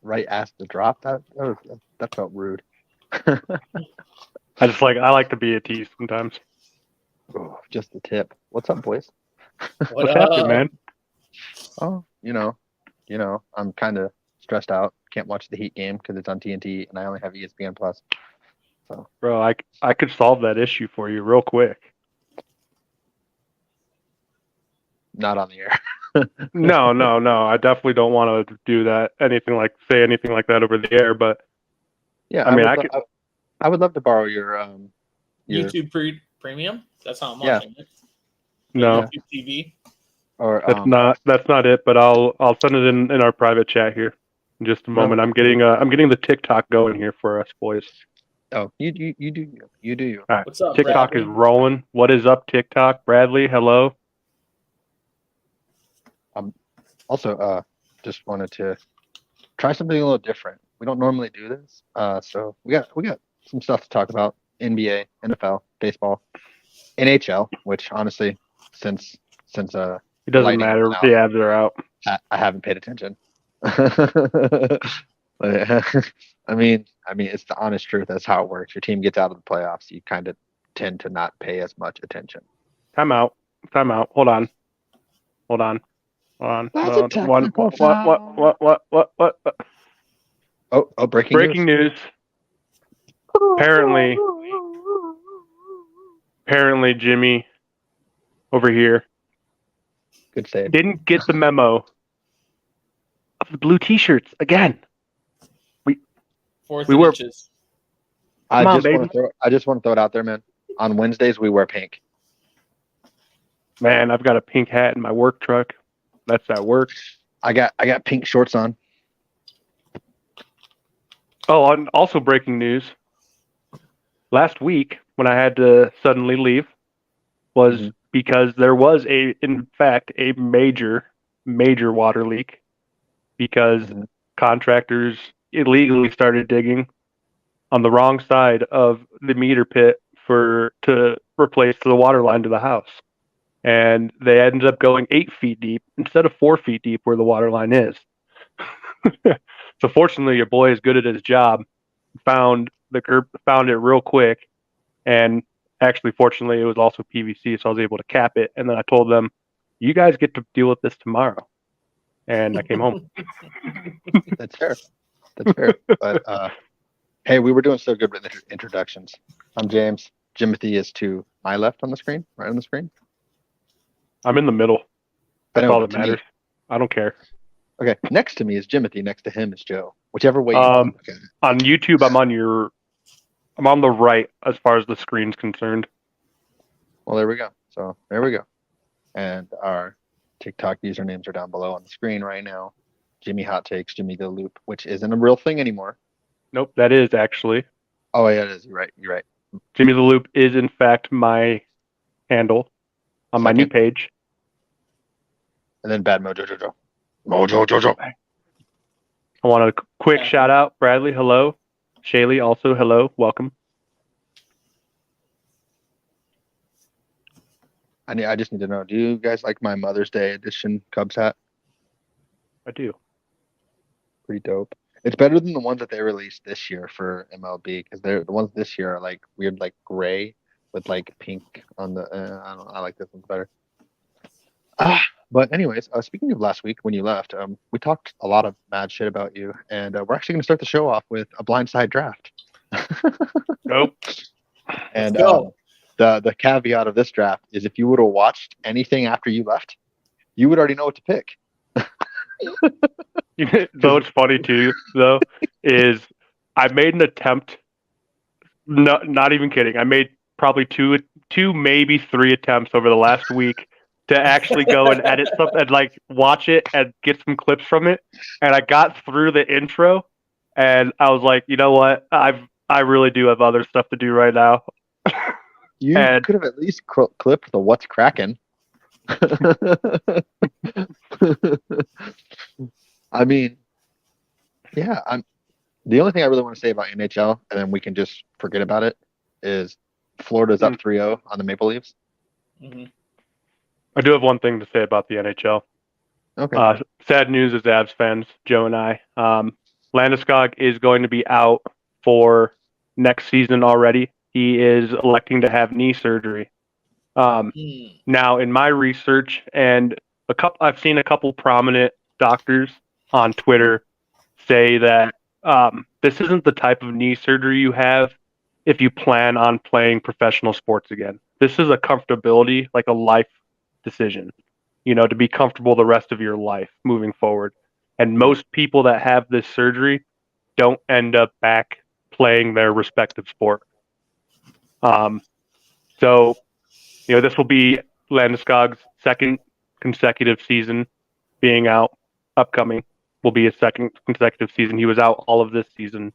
right after the drop. That felt rude. I like to be a tease sometimes. Oh, just the tip. What's up, boys? What's happening, man? Oh, I'm kind of stressed out. Can't watch the Heat game because it's on TNT, and I only have ESPN Plus. So, bro, I could solve that issue for you real quick. not on the air. No. I definitely don't want to do that. Say anything like that over the air. But Yeah, I mean, I would love to borrow your YouTube Premium. That's how I'm Yeah. watching it. No. YouTube TV. or That's not it. But I'll send it in our private chat here in just a moment. I'm getting the TikTok going here for us boys. Oh, you do you. All right. What's up, TikTok Bradley? is rolling. What is up, TikTok? Bradley, hello. Also, just wanted to try something a little different. We don't normally do this, so we got some stuff to talk about: NBA, NFL, baseball, NHL. Which honestly, since It doesn't Lightning matter. went out, The Avs are out. I haven't paid attention. I mean, it's the honest truth. That's how it works. Your team gets out of the playoffs, you kind of tend to not pay as much attention. Time out. Hold on. That's a technical What? Oh, breaking news. Apparently, Jimmy over here Good save. didn't get the memo of the blue T-shirts again. Fourth We were- inches. I Come on, just want to throw it out there, man. On Wednesdays we wear pink. Man, I've got a pink hat in my work truck. That's at work. I got pink shorts on. Oh, and also breaking news. Last week, when I had to suddenly leave, was because there was in fact, a major water leak because contractors illegally started digging on the wrong side of the meter pit to replace the water line to the house. And they ended up going 8 feet deep instead of 4 feet deep where the water line is. So fortunately, your boy is good at his job. Found it real quick, and actually, fortunately, it was also PVC, so I was able to cap it. And then I told them, "You guys get to deal with this tomorrow." And I came home. That's fair. But hey, we were doing so good with introductions. I'm James. Jimothy is to my left on the screen, right on the screen. I'm in the middle. That's all that matters. I don't care. Okay, next to me is Jimothy. Next to him is Joe. Whichever way you want to look at it. On YouTube, I'm on the right as far as the screen's concerned. Well, there we go. So there we go. And our TikTok usernames are down below on the screen right now. Jimmy Hot Takes, Jimmy the Loop, which isn't a real thing anymore. Nope, that is actually. Oh yeah, it is. You're right. Jimmy the Loop is in fact my handle on my new page. And then Bad Mojo Jojo. Mojo Jojo. I want a quick shout out. Bradley, hello. Shaylee, also hello. Welcome. I just need to know, do you guys like my Mother's Day edition Cubs hat? I do. Pretty dope. It's better than the ones that they released this year for MLB because the ones this year are like weird, like gray with like pink on the. I like this one better. But anyways, speaking of last week when you left, we talked a lot of mad shit about you, and we're actually going to start the show off with a blindside draft. Nope. And the caveat of this draft is if you would have watched anything after you left, you would already know what to pick. So what's funny too, though, is I made an attempt. No, not even kidding. I made probably two, maybe 3 attempts over the last week to actually go and edit something and like watch it and get some clips from it. And I got through the intro, and I was like, you know what? I really do have other stuff to do right now. You could have at least clipped the what's cracking. I mean, yeah. The only thing I really want to say about NHL, and then we can just forget about it, is Florida's up 3-0 on the Maple Leafs. Mm-hmm. I do have one thing to say about the NHL. Okay. Sad news as Avs fans, Joe and I. Landeskog is going to be out for next season already. He is electing to have knee surgery. Now, in my research, and I've seen a couple prominent doctors on Twitter say that this isn't the type of knee surgery you have if you plan on playing professional sports again. This is a comfortability, like a life decision, to be comfortable the rest of your life moving forward. And most people that have this surgery don't end up back playing their respective sport. So, this will be Landeskog's second consecutive season being out. Upcoming will be his second consecutive season. He was out all of this season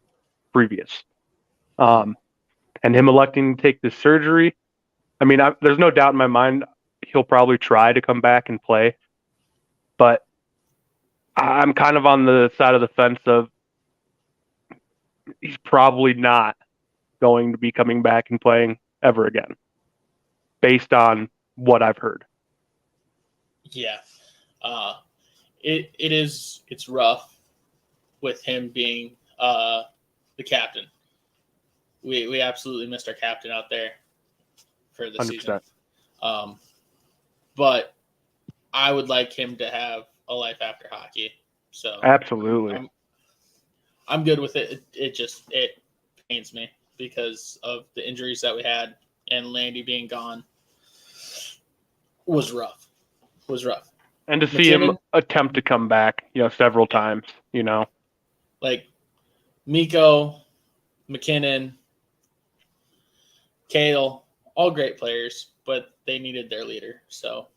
previous. And him electing to take this surgery, I mean, there's no doubt in my mind he'll probably try to come back and play. But I'm kind of on the side of the fence of he's probably not going to be coming back and playing ever again, based on what I've heard. Yeah. It's rough with him being the captain. We absolutely missed our captain out there for the 100%. season. But I would like him to have a life after hockey. So absolutely, I'm good with it. It pains me because of the injuries that we had, and Landy being gone was rough. And to see him attempt to come back, several times, like Mikko, McKinnon, Kale, all great players, but they needed their leader. So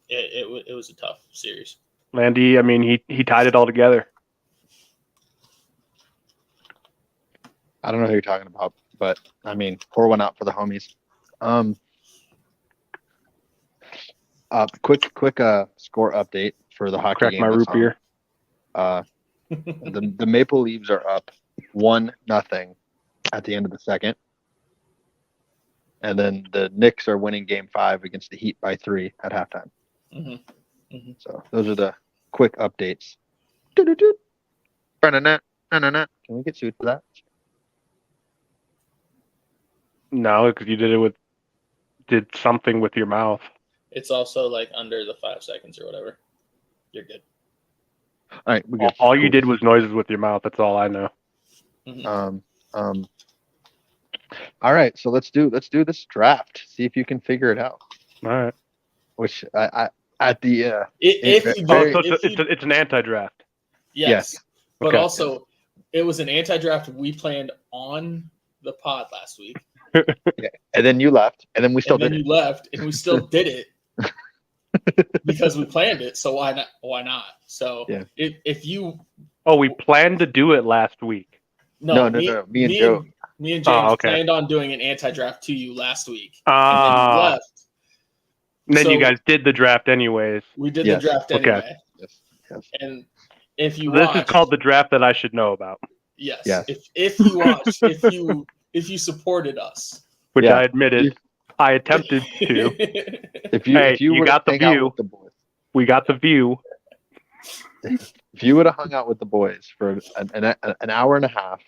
it was a tough series. Landy, I mean, he tied it all together. I don't know who you're talking about, but I mean, pour one out for the homies. Quick score update for the hockey Crack game. my root beer. The Maple Leafs are up 1-0 at the end of the second, and then the Knicks are winning Game 5 against the Heat by 3 at halftime. So those are the quick updates. Can we get sued for that? No, because you did something with your mouth. It's also like under the 5 seconds or whatever. You're good. All right, we're good. All you did was noises with your mouth. That's all I know. All right, so let's do this draft. See if you can figure it out. All right. Which I at the it's an anti-draft. Yes. But Okay. also, it was an anti-draft we planned on the pod last week. Yeah. And then you left, and then we still and then did you left, and we still did it because we planned it. So why not? So Yeah. if you we planned to do it last week. No. Me and Joe. Me and James okay. planned on doing an anti-draft to you last week. And then you left. Then you guys did the draft anyways. We did the draft anyway. Okay. Yes. And if you This is called the draft that I should know about. Yes. Yes. If you watched, if you supported us, which I admitted I attempted to. If you got the view. We got the view. If you would have hung out with the boys for an hour and a half,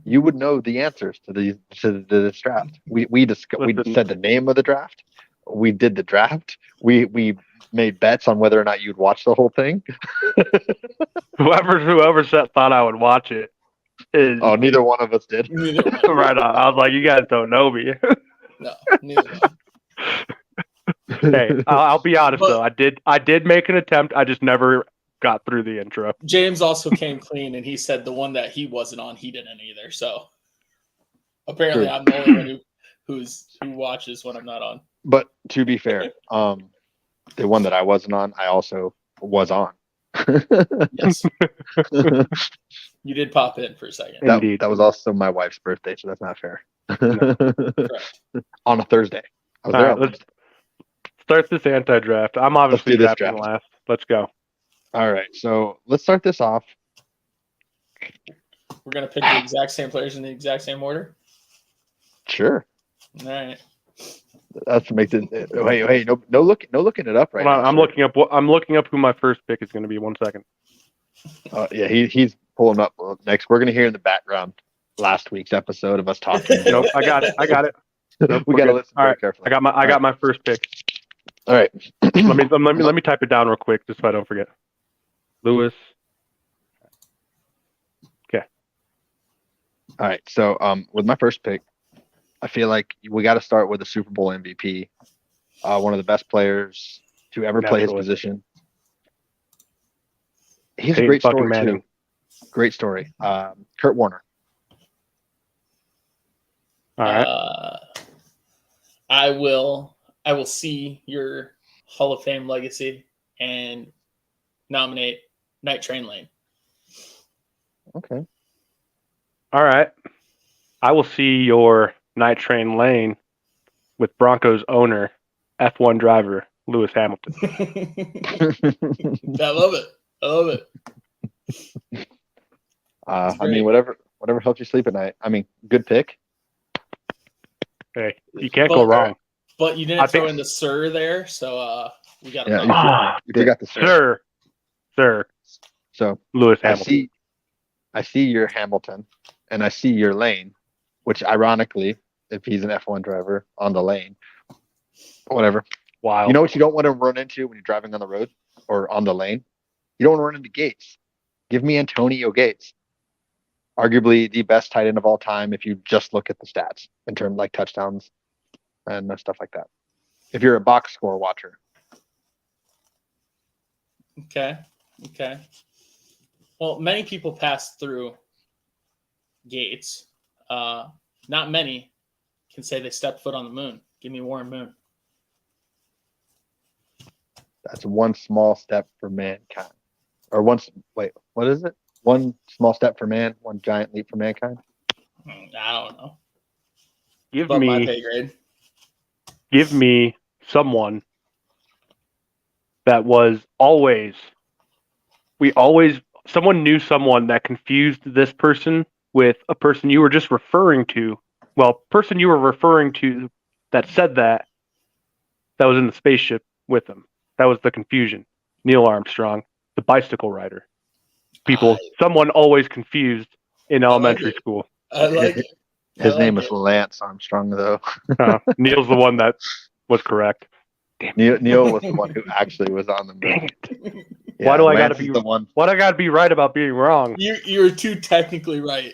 you would know the answers to this draft. We said the name of the draft. We did the draft. We made bets on whether or not you'd watch the whole thing. Whoever thought I would watch it is. Oh, neither one of us did. Right on. I was like, you guys don't know me. No, neither one. Hey, I'll be honest though. I did make an attempt. I just never got through the intro. James also came clean, and he said the one that he wasn't on, he didn't either. So apparently, I'm the only one who watches when I'm not on. But to be fair, the one that I wasn't on, I also was on. Yes, you did pop in for a second. That was also my wife's birthday, so that's not fair. Correct. On a Thursday. I was All there. right, let's start this anti-draft. I'm obviously drafting last. Let's go. All right, so let's start this off. We're gonna pick the exact same players in the exact same order. Sure. All right. That's makes it. Wait, no looking it up right now. I'm looking up who my first pick is going to be. 1 second. Yeah, he's pulling up next. We're gonna hear in the background last week's episode of us talking. Nope, I got it. Nope, We we're gotta good. listen All very right, carefully. I got my first pick. All right. Let me type it down real quick just so I don't forget. Lewis. Okay. All right. So with my first pick, I feel like we got to start with a Super Bowl MVP, one of the best players to ever play his Naturally. position. He's a Peyton great fucking story Manning. too. Great story. Kurt Warner. All right. I will see your Hall of Fame legacy and nominate Night Train Lane. Okay. All right. I will see your Night Train Lane with Broncos owner, F1 driver, Lewis Hamilton. I love it. I mean, whatever helps you sleep at night. I mean, good pick. Hey, you can't go wrong. But you didn't throw in the sir there, so we got to. Yeah, you forgot the sir. Sir. So Lewis Hamilton. I see your Hamilton, and I see your lane, which ironically, if he's an F1 driver on the lane, whatever. Wow. You know what you don't want to run into when you're driving on the road or on the lane? You don't want to run into Gates. Give me Antonio Gates. Arguably the best tight end of all time if you just look at the stats in terms of like touchdowns and stuff like that. If you're a box score watcher. Okay. Well, many people pass through Gates. Not many can say they stepped foot on the moon. Give me Warren Moon. That's one small step for mankind. Or what is it? One small step for man, one giant leap for mankind? I don't know. Give my pay grade. Give me someone that was someone knew someone that confused this person with a person you were just referring to. Well, person you were referring to that said that was in the spaceship with him. That was the confusion. Neil Armstrong, the bicycle rider. Someone always confused in elementary school. I like it. His name is Lance Armstrong, though. Neil's the one that was correct. Neil was the one who actually was on the moon. Dang it. Yeah, Why do I Lance gotta be the one? Why do I gotta be right about being wrong? You're too technically right.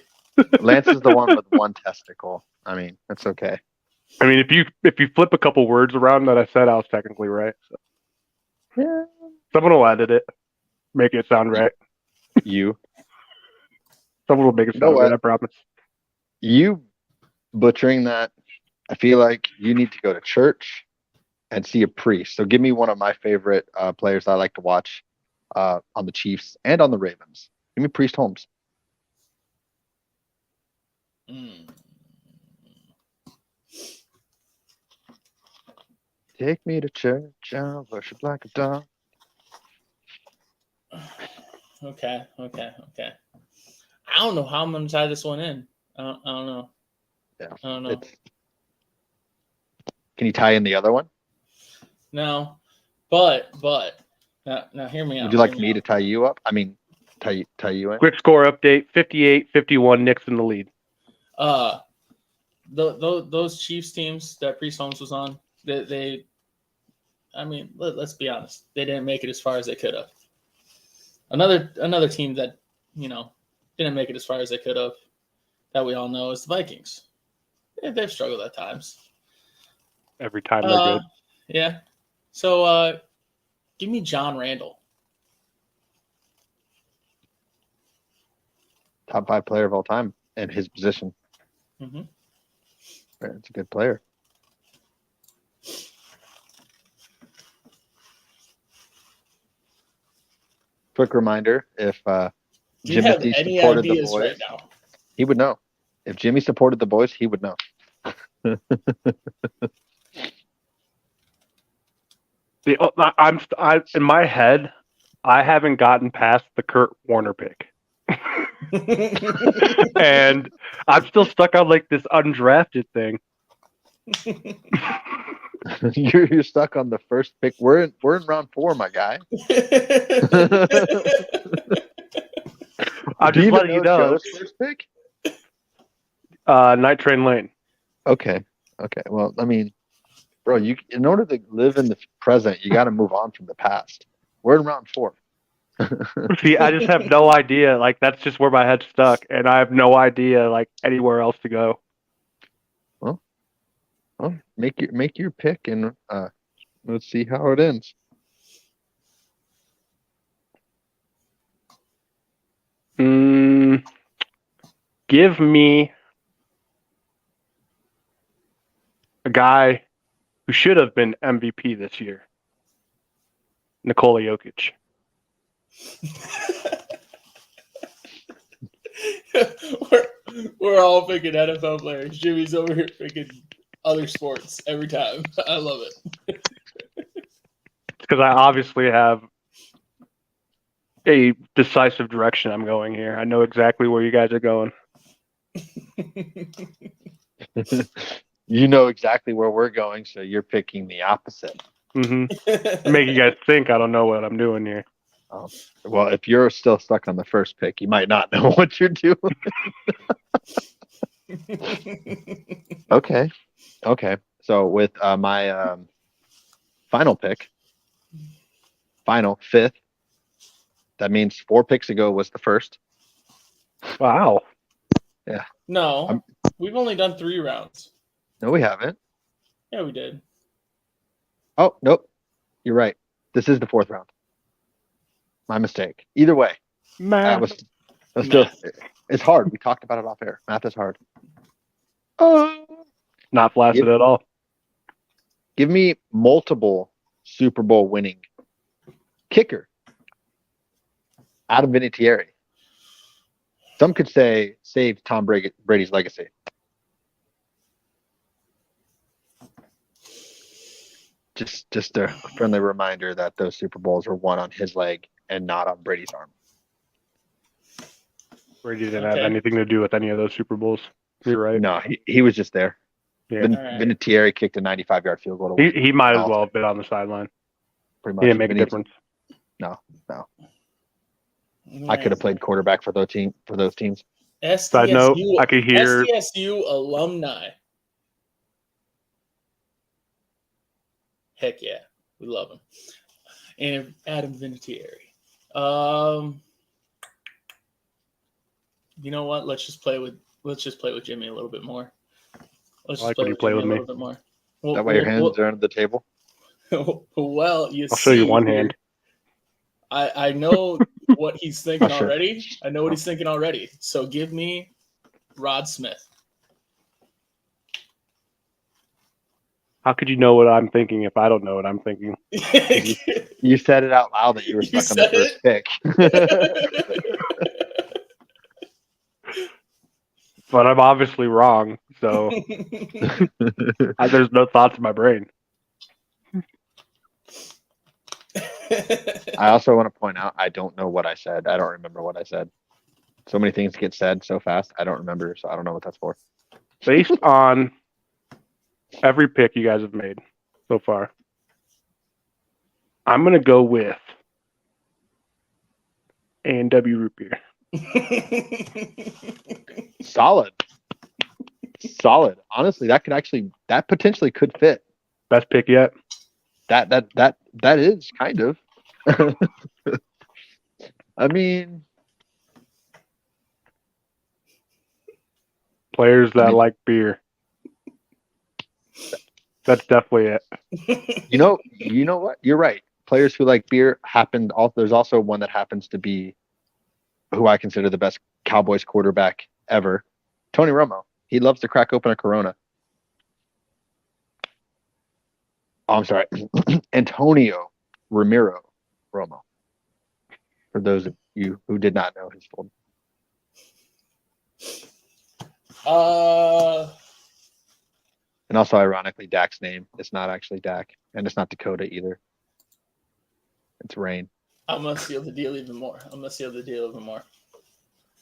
Lance is the one with one testicle. I mean, that's okay. I mean, if you flip a couple words around that I said, I was technically right. So. Yeah. Someone will edit it, make it sound right. You. Someone will make it sound right. I promise. You butchering that, I feel like you need to go to church and see a priest. So give me one of my favorite players that I like to watch on the Chiefs and on the Ravens. Give me Priest Holmes. Take me to church, I'll worship like a dog. Okay. I don't know how I'm going to tie this one in. I don't know. Yeah. I don't know. Can you tie in the other one? No, but now hear me out. Would you like me to tie you up? I mean, tie you in? Quick score update: 58-51. Knicks in the lead. Those Chiefs teams that Priest Holmes was on, let's be honest, they didn't make it as far as they could have. Another team that didn't make it as far as they could have, that we all know, is the Vikings. They've struggled at times. Every time they're good. Yeah. So give me John Randall. Top 5 player of all time in his position. Mm-hmm. It's a good player. Quick reminder, if Jimothy supported the boys, right now? He would know. If Jimmy supported the boys, he would know. I'm in my head, I haven't gotten past the Kurt Warner pick. And I'm still stuck on like this undrafted thing. You're stuck on the first pick. We're in round 4, my guy. I'm Do just you even letting you know. Joe's first pick? Night Train Lane. Okay. Well, I mean, bro, in order to live in the present, you got to move on from the past. We're in round 4. See, I just have no idea. Like, that's just where my head's stuck, and I have no idea like anywhere else to go. Well, make your pick, and let's see how it ends. Give me a guy who should have been MVP this year, Nikola Jokic. we're all picking NFL players. Jimmy's over here picking other sports every time. I love it. Because I obviously have a decisive direction I'm going here. I know exactly where you guys are going. You know exactly where we're going, so you're picking the opposite. Mm-hmm. Make you guys think I don't know what I'm doing here. Well, if you're still stuck on the first pick, you might not know what you're doing. Okay. So with my final pick, final 5th, that means 4 picks ago was the first. Wow. Yeah. No, we've only done 3 rounds. No, we haven't. Yeah, we did. Oh, nope. You're right. This is the 4th round. My mistake. Either way, Math. it's hard. We talked about it off air. Math is hard. Not flaccid at all. Give me multiple Super Bowl winning kicker. Adam Vinatieri. Some could say save Tom Brady's legacy. Just a friendly reminder that those Super Bowls were won on his leg and not on Brady's arm. Brady didn't have anything to do with any of those Super Bowls. You're right. No, he was just there. Yeah. Vinatieri kicked a 95-yard field goal. He might as well have been on the sideline. Pretty much. He didn't make a difference. No. I could have played quarterback for those teams. Side note, I could hear SDSU alumni. Heck yeah, we love him. And Adam Vinatieri. You know what? Let's just play with Jimmy a little bit more. Let's just play with Jimmy a little bit more. That way your hands are under the table. Well, I'll show you one hand. I know what he's thinking already. I know what he's thinking already. So give me Rod Smith. How could you know what I'm thinking if I don't know what I'm thinking? You said it out loud that you were stuck on the first pick. But I'm obviously wrong, so there's no thoughts in my brain. I also want to point out, I don't know what I said. I don't remember what I said. So many things get said so fast, I don't remember, so I don't know what that's for. Based on every pick you guys have made so far, I'm going to go with A&W Root Beer. Solid. Honestly, that potentially could fit. Best pick yet? That is kind of. I mean, players that like beer. That's definitely it. You know what? You're right. Players who like beer happened. There's also one that happens to be who I consider the best Cowboys quarterback ever, Tony Romo. He loves to crack open a Corona. Oh, I'm sorry, Antonio Ramiro Romo. For those of you who did not know his full name. And also, ironically, Dak's name is not actually Dak, and it's not Dakota either. It's Rain. I'm gonna seal the deal even more.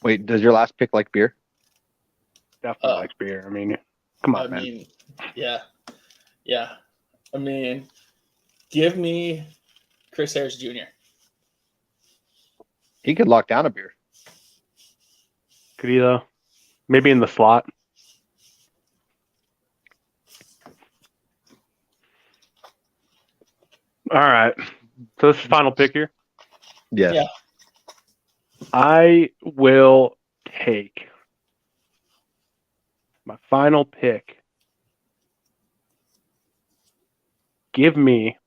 Wait, does your last pick like beer? Definitely likes beer. I mean, come on, man. Yeah. I mean, give me Chris Harris Jr. He could lock down a beer. Could he though? Maybe in the slot. All right. So this is final pick here. Yes. Yeah. I will take my final pick. Give me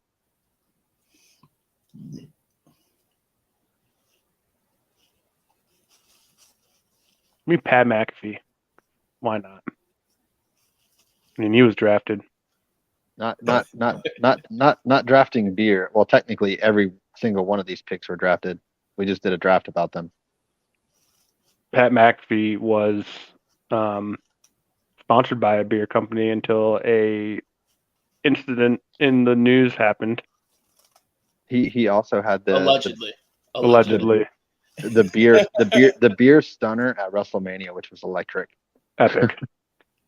Pat McAfee. Why not? I mean, he was drafted. Not drafting beer. Well, technically, every single one of these picks were drafted. We just did a draft about them. Pat McAfee was sponsored by a beer company until a incident in the news happened. He also had Allegedly. the beer stunner at WrestleMania, which was electric. Epic.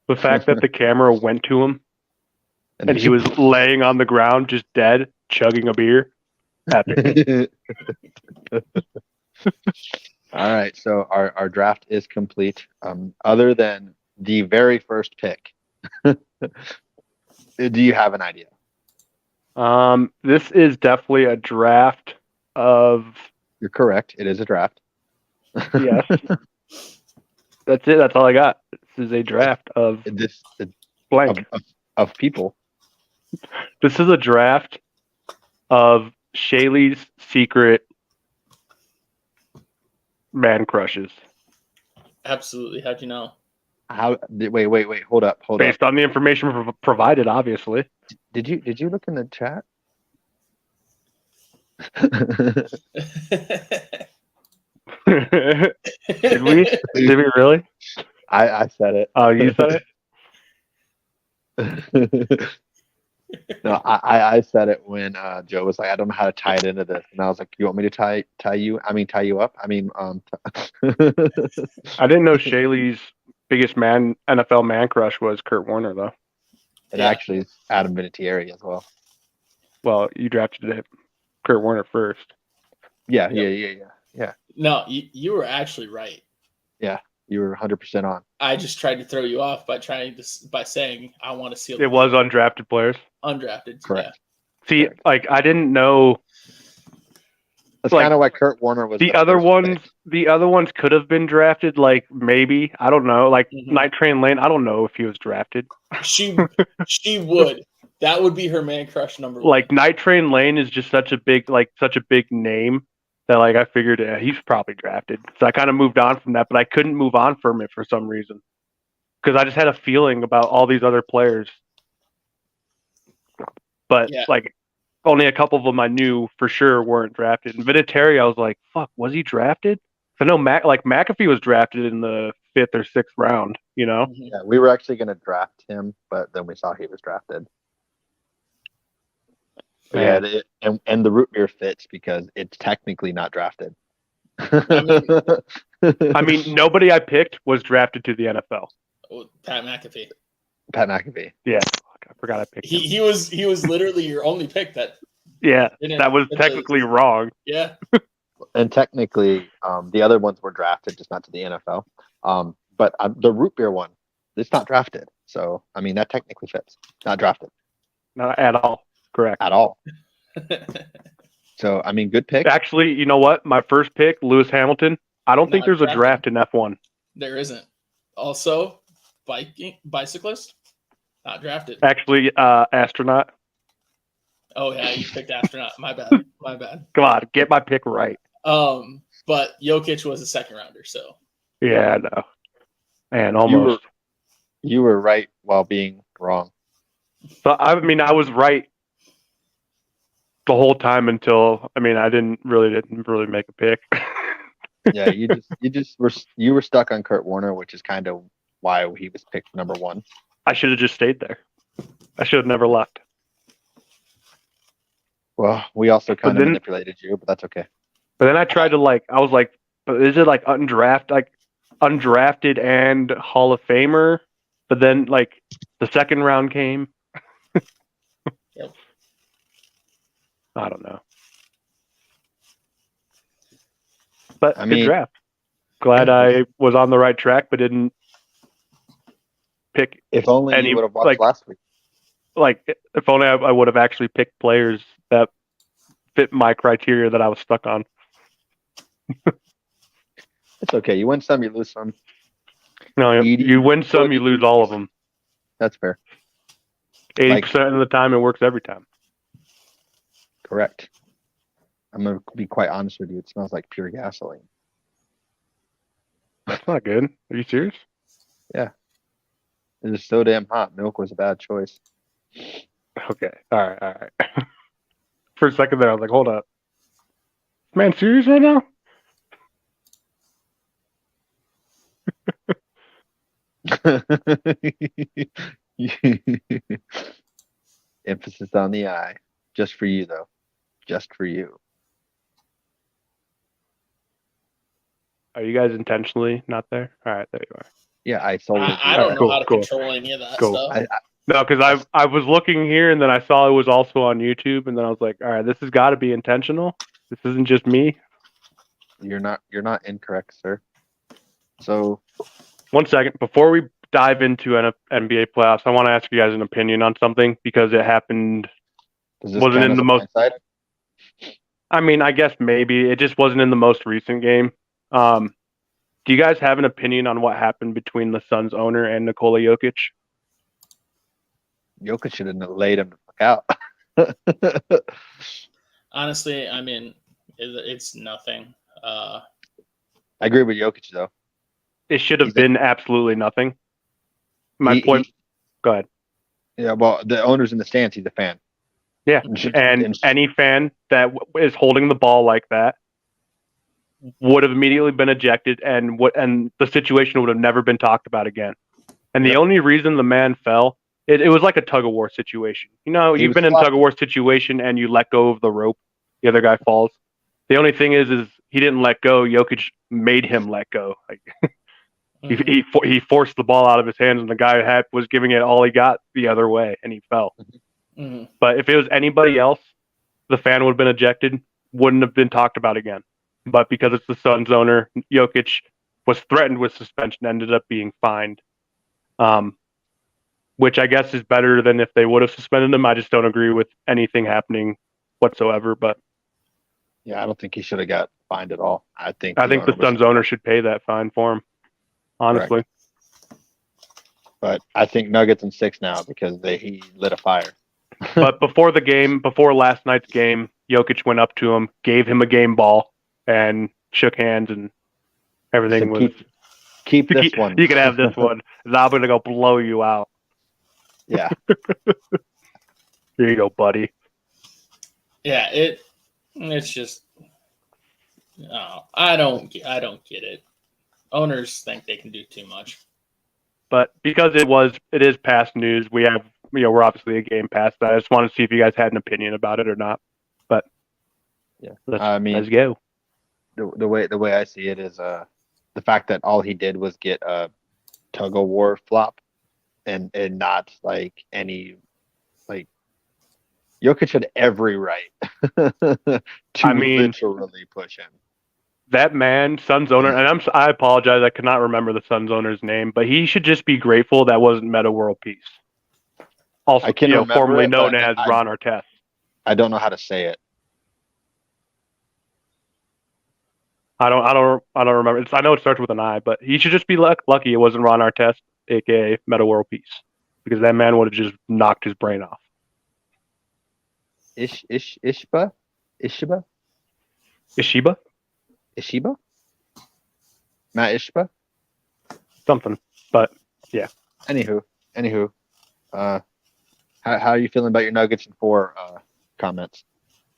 The fact that the camera went to him and he was laying on the ground just dead, chugging a beer. Epic. All right, so our draft is complete. Other than the very first pick, do you have an idea? This is definitely a draft of. You're correct. It is a draft. Yes. That's it. That's all I got. This is a draft of blank of people. This is a draft of Shaylee's secret man crushes. Absolutely. How'd you know? Wait. Hold up. Based on the information provided, obviously. Did you look in the chat? Did we? Did we really? I said it. Oh, you said it? No, I said it when Joe was like, I don't know how to tie it into this, and I was like, you want me to tie you up? I didn't know Shaylee's biggest NFL man crush was Kurt Warner, though. It actually is Adam Vinatieri as well. Well, you drafted Kurt Warner first. Yeah. No, you were actually right. Yeah, you were 100% on. I just tried to throw you off by saying I want to see. It was undrafted players. Undrafted, correct. Yeah. See, correct. Like I didn't know. That's kind of why Kurt Warner was the other ones. Pick. The other ones could have been drafted. Like maybe I don't know. Like Night Train Lane. I don't know if he was drafted. She would. That would be her man crush number one. Like Night Train Lane is just such a big name that like I figured he's probably drafted. So I kind of moved on from that, but I couldn't move on from it for some reason because I just had a feeling about all these other players. But like only a couple of them I knew for sure weren't drafted. And Vinatieri, I was like, "Fuck, was he drafted?" I know McAfee was drafted in the 5th or 6th round. You know? Yeah, we were actually going to draft him, but then we saw he was drafted. Yeah, and the root beer fits because it's technically not drafted. I mean, nobody I picked was drafted to the NFL. Pat McAfee. Yeah, I forgot I picked him. He was literally your only pick that. Yeah, that was technically wrong. Yeah. And technically, the other ones were drafted, just not to the NFL. But the root beer one, it's not drafted. So, I mean, that technically fits. Not drafted. Not at all. Correct. At all. So, I mean, good pick. Actually, you know what? My first pick, Lewis Hamilton. I don't think there's a draft in F1. There isn't. Also, bicyclist, not drafted. Actually, astronaut. Oh yeah, you picked astronaut. My bad. Come on, get my pick right. But Jokic was a second rounder, so. Yeah, no. Man, almost. You were right while being wrong. So I mean, I was right the whole time until I didn't really make a pick. Yeah, you were stuck on Kurt Warner, which is kind of why he was picked number one. I should have just stayed there. I should have never left. Well, we also kind of manipulated you, but that's okay. But then I tried to I was like, but is it like undrafted and Hall of Famer? But then the second round came. Yep. I don't know. But good draft. glad I was on the right track, but didn't pick. If only any, you would have watched last week. Like, if only I would have actually picked players that fit my criteria that I was stuck on. It's okay. You win some, you lose some. No, you win some, you lose all of them. That's fair. 80% of the time, it works every time. Correct. I'm going to be quite honest with you. It smells like pure gasoline. That's not good. Are you serious? Yeah. It is so damn hot. Milk was a bad choice. Okay. All right. For a second there, I was like, hold up. Man, serious right now? Emphasis on the I. Just for you, though. Just for you. Are you guys intentionally not there? All right, there you are. Yeah, I solely agree. I don't know how to control any of that stuff. No, because I was looking here and then I saw it was also on YouTube, and then I was like, all right, this has got to be intentional. This isn't just me. You're not incorrect, sir. So, 1 second before we dive into an NBA playoffs, I want to ask you guys an opinion on something because it happened. Wasn't in the most. I mean, I guess maybe it just wasn't in the most recent game. Do you guys have an opinion on what happened between the Suns owner and Nikola Jokic? Jokic should have laid him the fuck out. Honestly, I mean, it's nothing. I agree with Jokic, though. It should have been absolutely nothing. My point. Go ahead. Yeah, well, the owner's in the stands. He's a fan. Yeah, and any fan that is holding the ball like that would have immediately been ejected, and the situation would have never been talked about again. And the only reason the man fell, it was like a tug of war situation. You know, you've been in a tug of war situation and you let go of the rope, the other guy falls. The only thing is he didn't let go. Jokic made him let go. Like he forced the ball out of his hands, and the guy was giving it all he got the other way, and he fell. Mm-hmm. But if it was anybody else, the fan would have been ejected, wouldn't have been talked about again. But because it's the Suns owner, Jokic was threatened with suspension, ended up being fined, which I guess is better than if they would have suspended him. I just don't agree with anything happening whatsoever. But yeah, I don't think he should have got fined at all. I think the Suns owner should pay that fine for him, honestly. Correct. But I think Nuggets in 6 now because he lit a fire. But before last night's game, Jokic went up to him, gave him a game ball, and shook hands, and everything was. Keep this one. You can have this one. I'm gonna go blow you out. Yeah. Here you go, buddy. Yeah, it's just. No, I don't get it. Owners think they can do too much. But because it is past news, we're obviously a game past that. I just want to see if you guys had an opinion about it or not. But yeah, let's go. The way I see it is the fact that all he did was get a tug of war flop, and not like any like Jokic had every right to literally push him. That man, Suns owner, and I apologize, I cannot remember the Suns owner's name, but he should just be grateful that wasn't Meta World Peace. Also, formerly known as Ron Artest. I don't know how to say it. I don't remember. I know it starts with an I, but he should just be lucky it wasn't Ron Artest, aka Meta World Peace, because that man would have just knocked his brain off. Ishiba? Matt Ishiba? Something, but yeah. Anywho, how are you feeling about your Nuggets in 4 comments?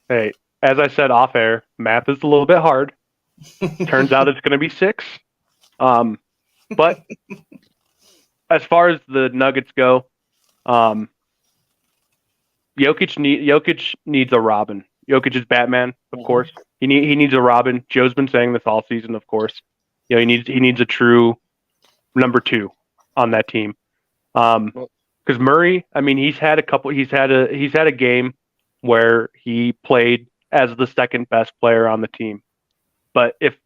Hey, as I said off air, math is a little bit hard. Turns out it's going to be 6. But as far as the Nuggets go, Jokic needs a Robin. Jokic is Batman, of course. He needs a Robin. Joe's been saying this all season, of course. He needs a true number 2 on that team. Because Murray, I mean, he's had a game where he played as the second best player on the team. But if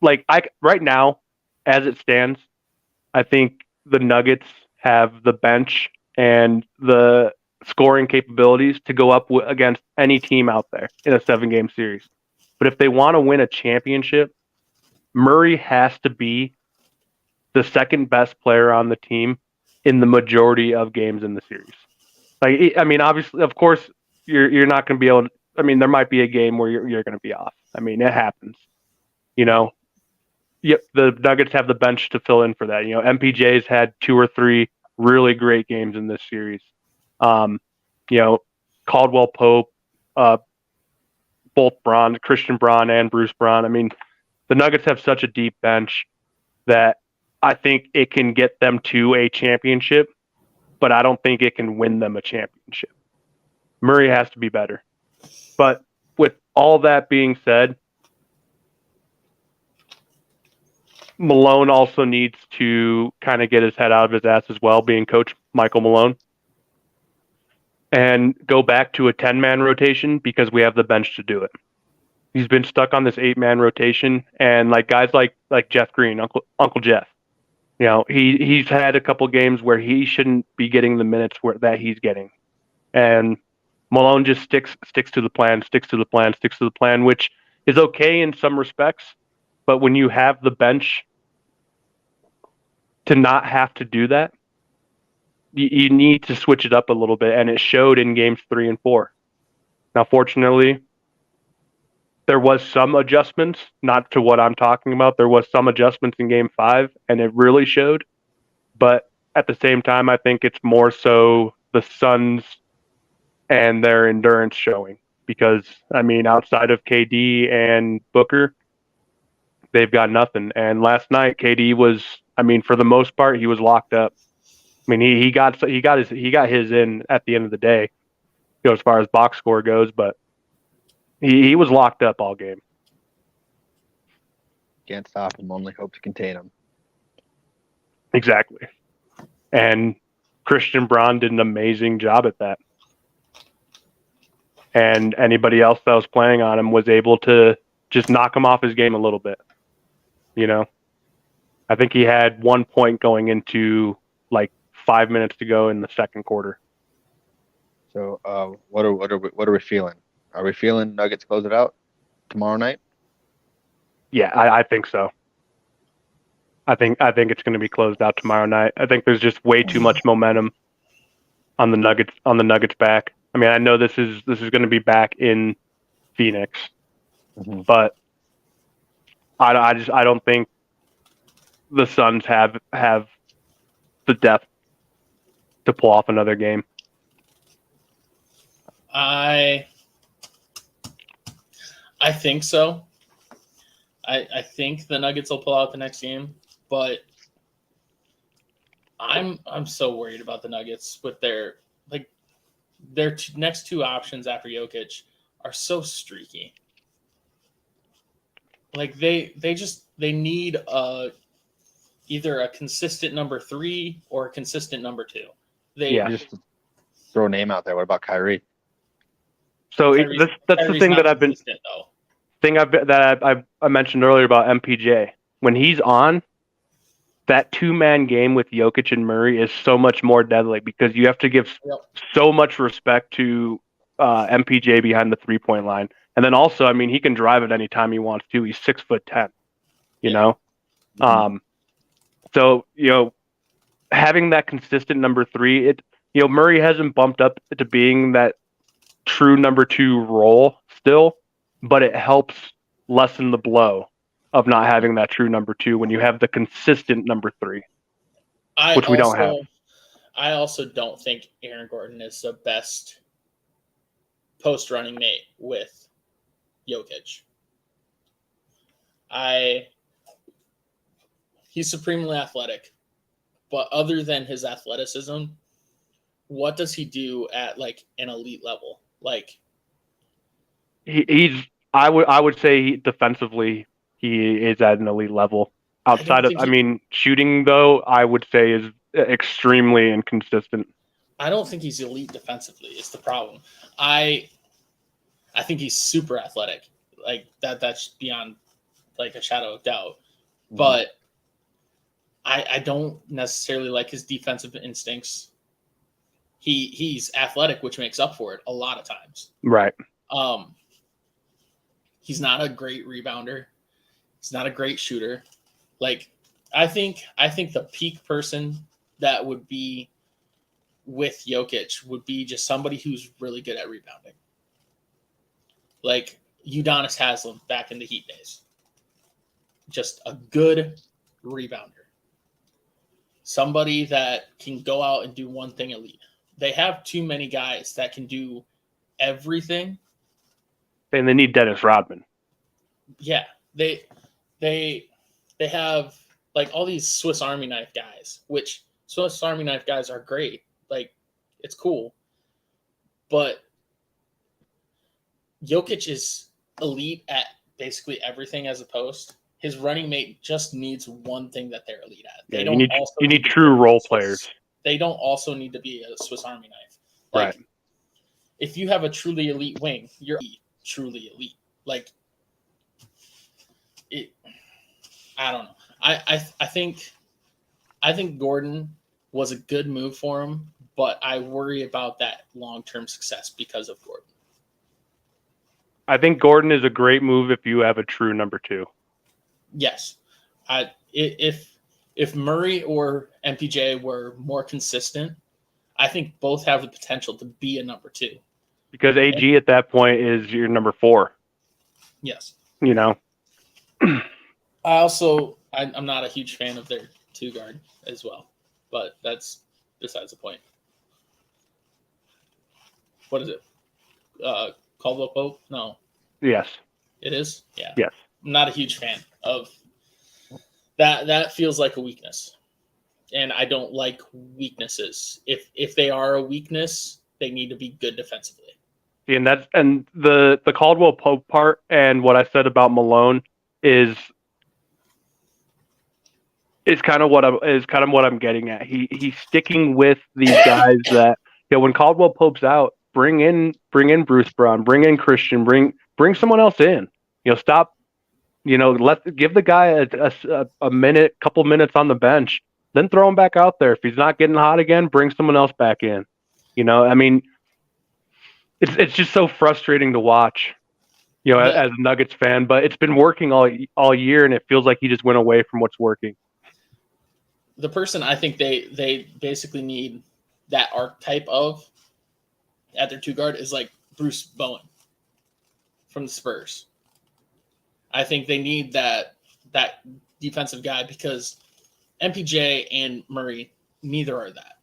right now, as it stands, I think the Nuggets have the bench and the scoring capabilities to go up against any team out there in a 7-game series. But if they want to win a championship, Murray has to be the second best player on the team in the majority of games in the series. Like, I mean, obviously, of course, you're not going to be able to. I mean, there might be a game where you're going to be off. I mean, it happens. You know, yep, the Nuggets have the bench to fill in for that. You know, MPJ's had 2 or 3 really great games in this series. You know, Caldwell Pope, both Christian Braun and Bruce Braun. I mean, the Nuggets have such a deep bench that I think it can get them to a championship, but I don't think it can win them a championship. Murray has to be better. But with all that being said, Malone also needs to kind of get his head out of his ass as well, being Coach Michael Malone, and go back to a 10-man rotation because we have the bench to do it. He's been stuck on this 8-man rotation, and like guys like Jeff Green, Uncle Jeff, you know, he's had a couple games where he shouldn't be getting the minutes that he's getting, and Malone just sticks to the plan, which is okay in some respects, but when you have the bench to not have to do that, you need to switch it up a little bit, and it showed in games 3 and 4. Now, fortunately, there was some adjustments, not to what I'm talking about. There was some adjustments in game 5, and it really showed. But at the same time, I think it's more so the Suns and their endurance showing. Because, I mean, outside of KD and Booker, they've got nothing. And last night, KD was, I mean, for the most part, he was locked up. I mean, he got his in at the end of the day, you know, as far as box score goes, but he was locked up all game. Can't stop him, only hope to contain him. Exactly. And Christian Braun did an amazing job at that. And anybody else that was playing on him was able to just knock him off his game a little bit. You know, I think he had 1 point going into like 5 minutes to go in the second quarter. So, what are we feeling? Are we feeling Nuggets close it out tomorrow night? Yeah, I think so. I think it's going to be closed out tomorrow night. I think there's just way too much momentum on the Nuggets back. I mean, I know this is going to be back in Phoenix, but I don't think the Suns have the depth to pull off another game. I think so. I think the Nuggets will pull out the next game, but I'm so worried about the Nuggets with their next 2 options after Jokic are so streaky. Like they need either a consistent number 3 or a consistent number 2. Just throw a name out there. What about Kyrie? So that's the thing that I mentioned earlier about MPJ. When he's on, that 2-man game with Jokic and Murray is so much more deadly because you have to give so much respect to MPJ behind the 3-point line. And then also, I mean, he can drive at any time he wants to. He's 6'10", you know? So, you know, having that consistent number 3, Murray hasn't bumped up to being that true number 2 role still, but it helps lessen the blow of not having that true number 2 when you have the consistent number 3, which we don't have. I also don't think Aaron Gordon is the best post running mate with Jokic. He's supremely athletic, but other than his athleticism, what does he do at like an elite level? Like I would say defensively he is at an elite level. Outside of, shooting though, I would say is extremely inconsistent. I don't think he's elite defensively. Is the problem. I think he's super athletic. Like that's beyond like a shadow of doubt. But I don't necessarily like his defensive instincts. He's athletic, which makes up for it a lot of times. Right. He's not a great rebounder. He's not a great shooter. Like I think the peak person that would be with Jokic would be just somebody who's really good at rebounding. Like Udonis Haslem back in the Heat days. Just a good rebounder. Somebody that can go out and do one thing elite. They have too many guys that can do everything. And they need Dennis Rodman. Yeah. They have like all these Swiss Army knife guys, which Swiss Army knife guys are great. Like it's cool. But Jokic is elite at basically everything as a post. His running mate just needs one thing that they're elite at. They don't you need true role players. They don't also need to be a Swiss Army knife. Right. If you have a truly elite wing, you're truly elite. Like it, I don't know. I think Gordon was a good move for him, but I worry about that long-term success because of Gordon. I think Gordon is a great move if you have a true number 2. Yes. If Murray or MPJ were more consistent, I think both have the potential to be a number 2. Because AG at that point is your number 4. Yes. You know. I'm not a huge fan of their 2 guard as well, but that's besides the point. What is it? Caldwell Pope? No. Yes. It is? Yeah. Yes. I'm not a huge fan of that. That feels like a weakness. And I don't like weaknesses. If they are a weakness, they need to be good defensively. And the Caldwell Pope part and what I said about Malone is kind of what I'm getting at. He's sticking with these guys that when Caldwell Pope's out, bring in Bruce Brown, bring in Christian, bring someone else in. Stop. Give the guy a minute, couple minutes on the bench, then throw him back out there. If he's not getting hot again, bring someone else back in. I mean, it's just so frustrating to watch. As a Nuggets fan, but it's been working all year, and it feels like he just went away from what's working. The person I think they basically need that archetype of at their 2 guard is like Bruce Bowen from the Spurs. I think they need that defensive guy because MPJ and Murray, neither are that.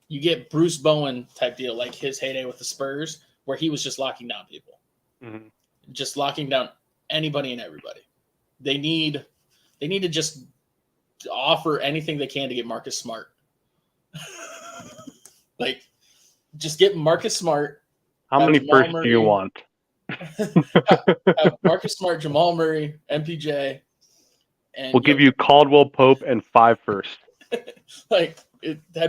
You get Bruce Bowen type deal, like his heyday with the Spurs, where he was just locking down people. Mm-hmm. Just locking down anybody and everybody. They need to just offer anything they can to get Marcus Smart. Like, just get Marcus Smart. How many firsts do you want? have Marcus Smart, Jamal Murray, MPJ, and we'll give you Caldwell Pope and 5 firsts. That'd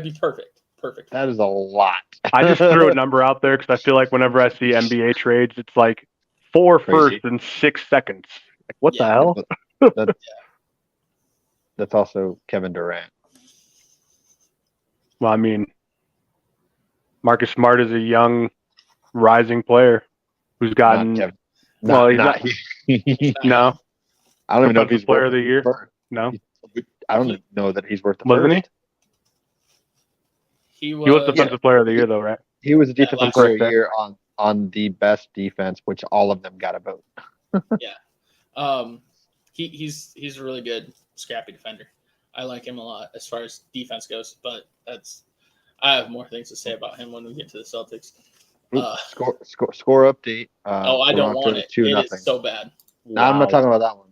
be perfect. Perfect. That is a lot. I just threw a number out there because I feel like whenever I see NBA trades, it's like 4 firsts in 6 seconds. Like, what the hell? That's also Kevin Durant. Well, I mean, Marcus Smart is a young, rising player who's gotten. He's no. I don't even know if he's player of the year. No, I don't even know that he's worth the wasn't first. He was defensive player of the year, though, right? He was a defensive player of the year on the best defense, which all of them got a vote. Yeah, he's a really good scrappy defender. I like him a lot as far as defense goes, but I have more things to say about him when we get to the Celtics. Score update. I don't want it. 2-0. It is so bad. No, I'm not talking about that one.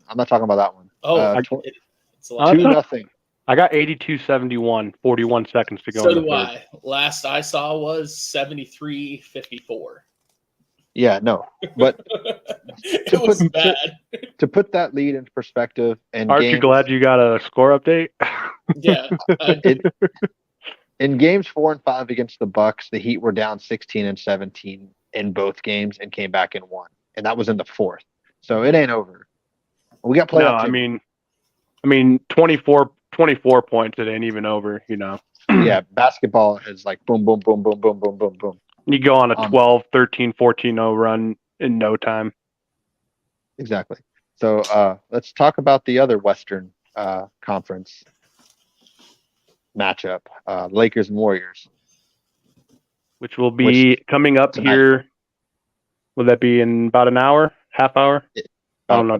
It's a lot. 2-0. I got 82-71, 41 seconds to go. So do I. Last I saw was 73-54. Yeah, no, but it was bad. To put that lead into perspective, and aren't you glad you got a score update? Yeah. In games 4 and 5 against the Bucks, the Heat were down 16 and 17 in both games and came back and won, and that was in the 4th. So it ain't over. We got No, playoff. I mean 24 points. It ain't even over. Yeah, basketball is like boom, boom, boom, boom, boom, boom, boom, boom. You go on a 12, 13, 14-0 run in no time. Exactly. So let's talk about the other Western Conference matchup, Lakers and Warriors. Which will be coming up tonight. here. Will that be in about an hour, half hour? I don't know.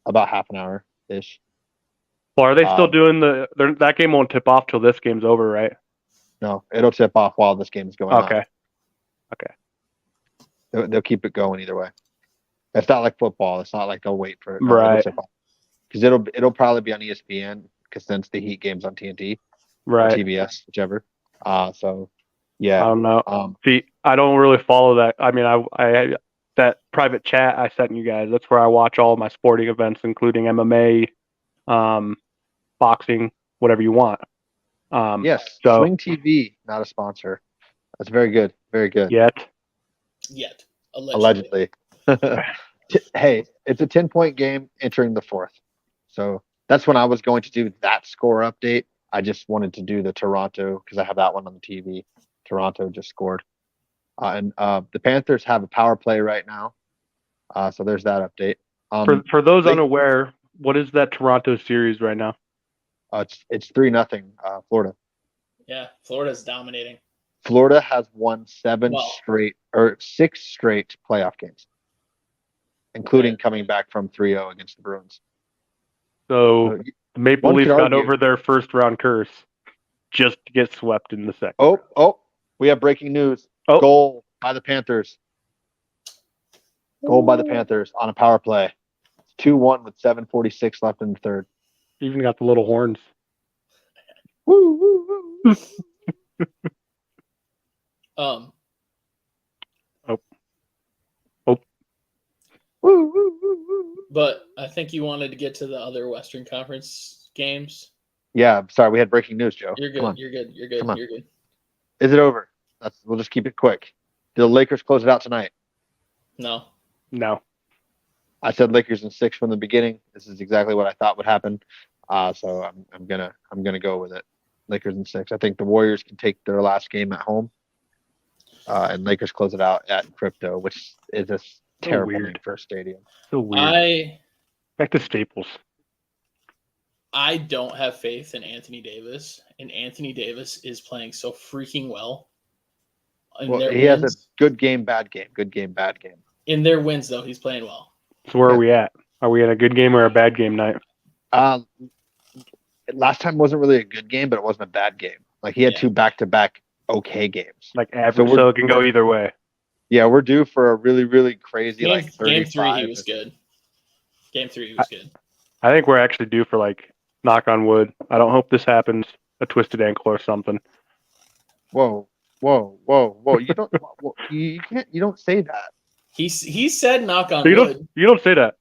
About half an hour ish. Well, are they still doing that game won't tip off till this game's over, right? No, it'll tip off while this game's going on. Okay. They'll keep it going either way. It's not like football. It's not like they'll wait for it. No, right. It'll tip off. Because it'll probably be on ESPN because since the Heat game's on TNT right. or TBS, whichever. So yeah. I don't know. See, I don't really follow that. I mean, I that private chat I sent you guys. That's where I watch all my sporting events, including MMA, boxing, whatever you want. Yes. So, Swing TV, not a sponsor. That's very good. Very good. Yet. Allegedly. Hey, it's a 10-point game entering the fourth. So that's when I was going to do that score update. I just wanted to do the Toronto because I have that one on the TV. Toronto just scored. And the Panthers have a power play right now. So there's that update. For those unaware, what is that Toronto series right now? It's 3-0 Florida. Yeah, Florida's dominating. Florida has won 6 straight playoff games, including coming back from 3-0 against the Bruins. So the Maple Leafs got over their first round curse just to get swept in the second. Oh, we have breaking news. Goal by the Panthers. Goal by the Panthers on a power play. It's 2-1 with 7:46 left in the third. Even got the little horns. Woo, woo, woo. But I think you wanted to get to the other Western Conference games. Yeah, sorry, we had breaking news, Joe. You're good. You're good. You're good. Is it over? We'll just keep it quick. Do the Lakers close it out tonight? No. I said Lakers in 6 from the beginning. This is exactly what I thought would happen. So I'm gonna go with it. Lakers in 6. I think the Warriors can take their last game at home, and Lakers close it out at Crypto, which is a terrible name for a stadium. So weird. Back to Staples. I don't have faith in Anthony Davis, and Anthony Davis is playing so freaking well. He has a good game, bad game. Good game, bad game. In their wins, though, he's playing well. So where are we at? Are we in a good game or a bad game night? Last time wasn't really a good game, but it wasn't a bad game. Like he had 2 back-to-back okay games. Like average, so it can go either way. Yeah, we're due for a really, really crazy Game 3, he was good. Game 3, he was good. I think we're actually due for knock on wood. I don't hope this happens. A twisted ankle or something. Whoa! You don't. You can't. You don't say that. He said knock on wood. You don't say that.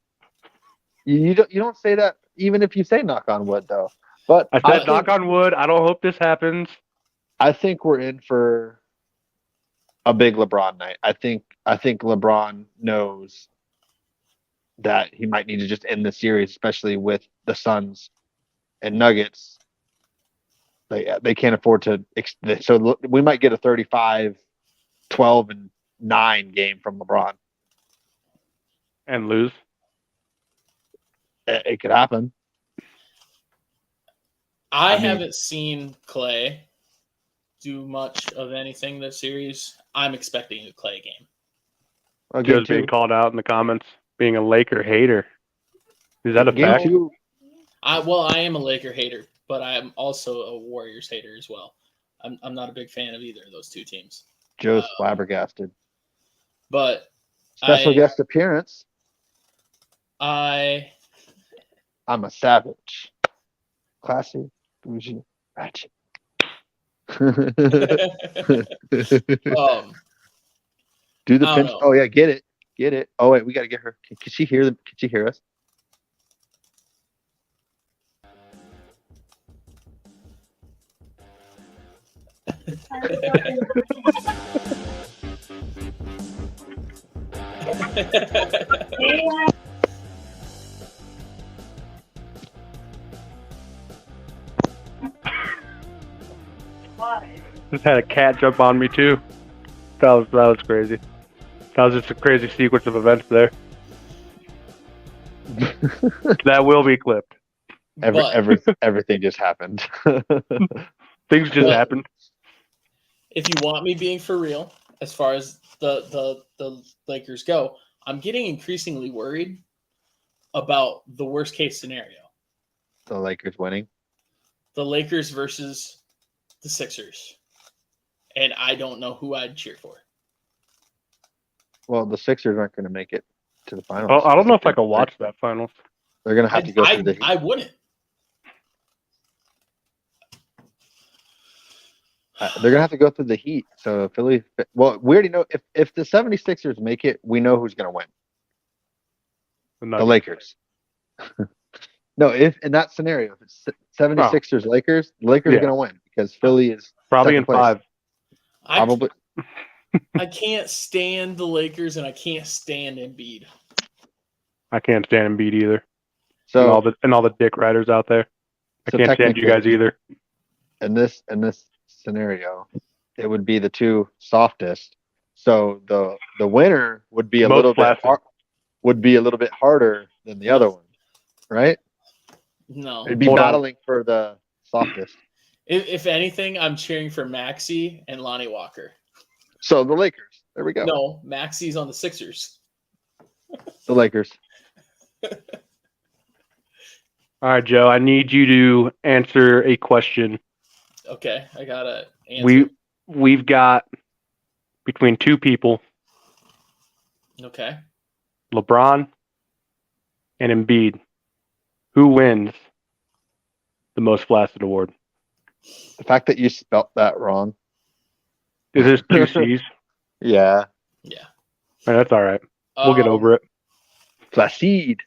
You don't say that even if you say knock on wood though. But I said knock on wood. I don't hope this happens. I think we're in for a big LeBron night. I think LeBron knows that he might need to just end the series, especially with the Suns and Nuggets. They can't afford to. So we might get a 35, 12, and 9 game from LeBron. And lose. It could happen. I haven't seen Klay do much of anything this series. I'm expecting a Klay game. Joe's being called out in the comments, being a Laker hater. Is that a fact? I am a Laker hater, but I am also a Warriors hater as well. I'm not a big fan of either of those two teams. Joe's flabbergasted. But special guest appearance. I'm a savage. Classy, bougie, ratchet. Do the pinch. Oh yeah, get it. Oh wait, we gotta get her. Can she hear them? Can she hear us? Just had a cat jump on me too. That was crazy. That was just a crazy sequence of events there. That will be clipped. Everything just happened. Things just happened. If you want me being for real, as far as the Lakers go, I'm getting increasingly worried about the worst case scenario. The Lakers winning. The Lakers versus the Sixers. And I don't know who I'd cheer for. Well, the Sixers aren't going to make it to the finals. Well, I don't know if I can watch that finals. They're going to have to go through the Heat. I wouldn't. They're going to have to go through the Heat. So Philly, well, we already know if the 76ers make it, we know who's going to win. The Lakers. No, if in that scenario, if it's 76ers Lakers, the Lakers are going to win because Philly is probably in 5. Probably. I can't stand the Lakers and I can't stand Embiid. I can't stand Embiid either. So and all the dick riders out there. I can't stand you guys either. In this scenario, it would be the two softest. So the winner would be a little bit harder than the other one, right? No, it'd be battling for the softest. If anything, I'm cheering for Maxey and Lonnie Walker. So the Lakers. There we go. No, Maxey's on the Sixers. The Lakers. All right, Joe. I need you to answer a question. Okay, I gotta answer. We've got between two people. Okay. LeBron and Embiid. Who wins the most flaccid award? The fact that you spelt that wrong. Is this 2 C's? Yeah. Yeah. That's all right. We'll get over it. Flaccid.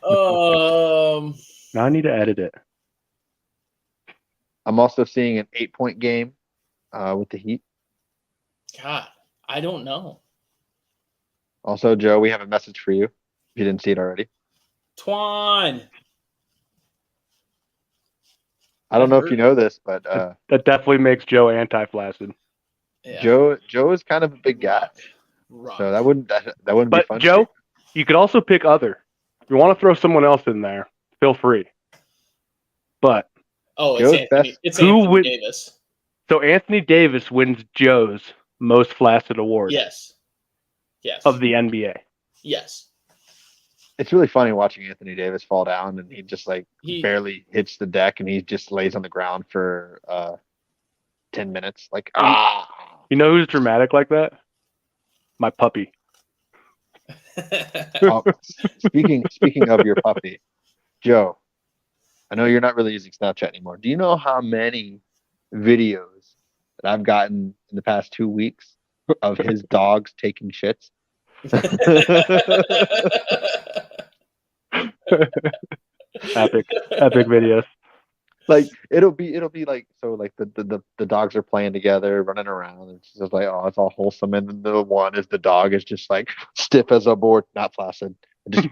Now I need to edit it. I'm also seeing an 8-point game with the Heat. God, I don't know. Also, Joe, we have a message for you. If you didn't see it already. Twan. I don't know if you know this, but that definitely makes Joe anti-flaccid. Yeah. Joe is kind of a big guy, so that wouldn't be fun. But Joe, you could also pick other. If you want to throw someone else in there, feel free. But it's Anthony Davis. So Anthony Davis wins Joe's most flaccid award. Yes. Of the NBA. Yes. It's really funny watching Anthony Davis fall down, and he just barely hits the deck, and he just lays on the ground for 10 minutes. You know who's dramatic like that? My puppy. Speaking of your puppy, Joe, I know you're not really using Snapchat anymore. Do you know how many videos that I've gotten in the past 2 weeks of his dogs taking shits? Epic videos. It'll be the dogs are playing together, running around. It's just it's all wholesome, and then the one is the dog is just stiff as a board, not flaccid. Just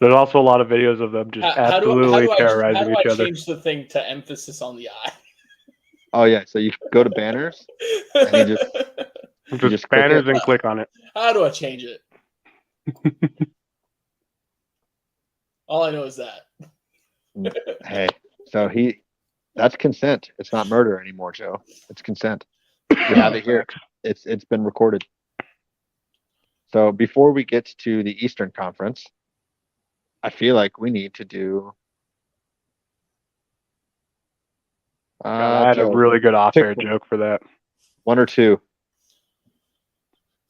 There's also a lot of videos of them just absolutely terrorizing each other. How do I change the thing to emphasis on the eye? Oh yeah, so you go to banners and you just banners and click on it. How do I change it? All I know is that. Hey, so that's consent. It's not murder anymore, Joe. It's consent. We have it here. It's been recorded. So before we get to the Eastern Conference, I feel like we need to do. I had a really good off-air joke for that. 1 or 2?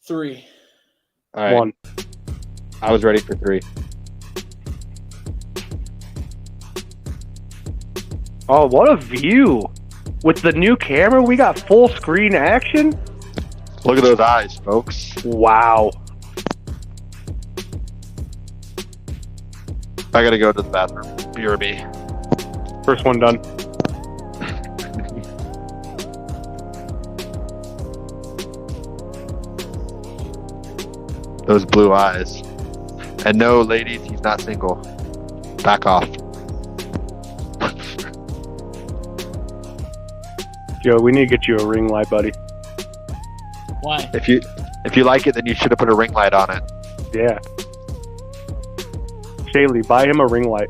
3. All right. 1. I was ready for 3. Oh, what a view! With the new camera, we got full screen action. Look at those eyes, folks. Wow. I gotta go to the bathroom. BRB. First one done. Those blue eyes. And no, ladies, he's not single. Back off. Joe, we need to get you a ring light, buddy. Why? If you like it, then you should have put a ring light on it. Yeah. Shaylee, buy him a ring light.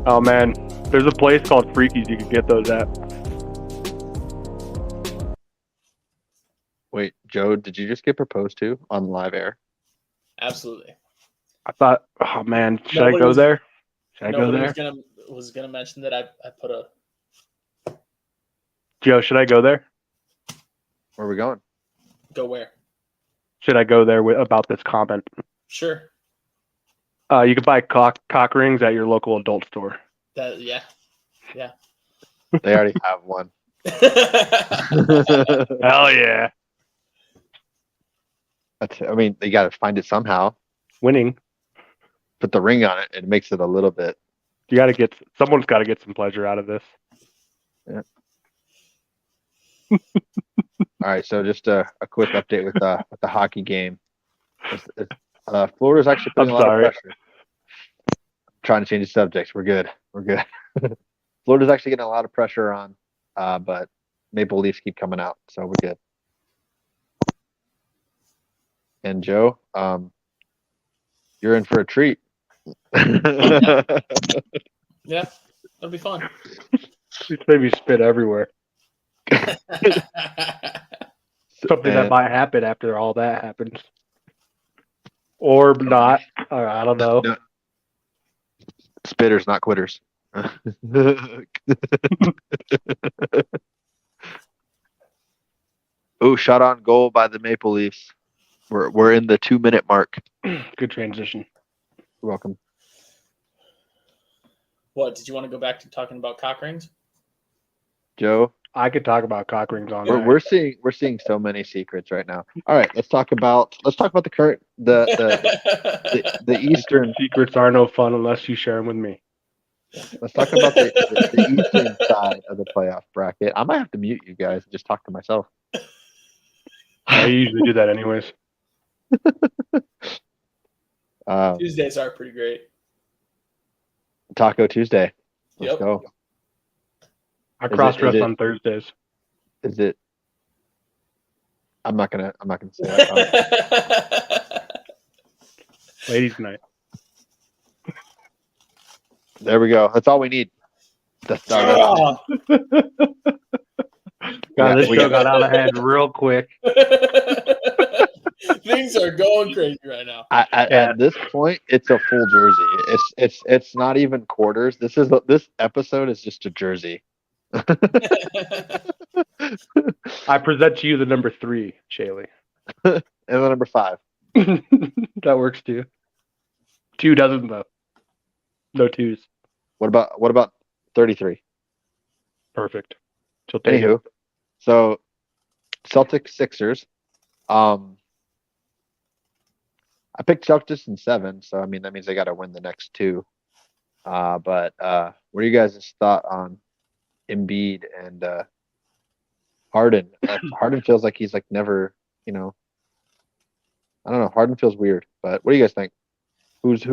Oh man, there's a place called Freaky's you can get those at. Wait, Joe, did you just get proposed to on live air? Absolutely. I thought, oh man, should Nobody I go was- there? Should I go Nobody there? was gonna mention that I put a Joe, should I go there? Where are we going? go where? Should I go there about this comment? Sure. You can buy cock rings at your local adult store. That yeah. They already have one. Hell yeah. I mean, they got to find it somehow. Winning. Put the ring on it. It makes it a little bit. Someone's got to get some pleasure out of this. Yeah. All right, so just a quick update with the hockey game. Florida's actually putting I'm a lot sorry. of pressure. Trying to change the subject. We're good. Florida's actually getting a lot of pressure on, but Maple Leafs keep coming out, so we're good. And Joe, you're in for a treat. Yeah. That'll be fun. It's made me spit everywhere. Something that might happen after all that happens. Or not. Or I don't know. No. Spitters, not quitters. Oh, shot on goal by the Maple Leafs. We're in the 2-minute mark. Good transition. You're welcome. What, did you want to go back to talking about cock rings? Joe, I could talk about cock rings on we're seeing so many secrets right now. All right, let's talk about the current the Eastern. Secrets are no fun unless you share them with me. Let's talk about the Eastern side of the playoff bracket. I might have to mute you guys and just talk to myself. I usually do that anyways. Tuesdays are pretty great. Taco Tuesday. Let's Yep. go. I Is it- cross dress is it- on Thursdays. Is it? I'm not gonna say that. Ladies' night. There we go. That's all we need. That's Ah! God, this we show got- got out of hand real quick. Things are going crazy right now. At this point, it's a full jersey. It's not even quarters. This episode is just a jersey. I present to you the number 3, Shaylee. And the number 5. That works too. 2 doesn't though. No 2s. What about 33? Perfect. She'll take it. Anywho, so Celtics Sixers. I picked Celtics in 7, so I mean that means they got to win the next 2. But what are you guys' thought on Embiid and Harden? Harden feels like he's like never, I don't know. Harden feels weird, but what do you guys think? Who's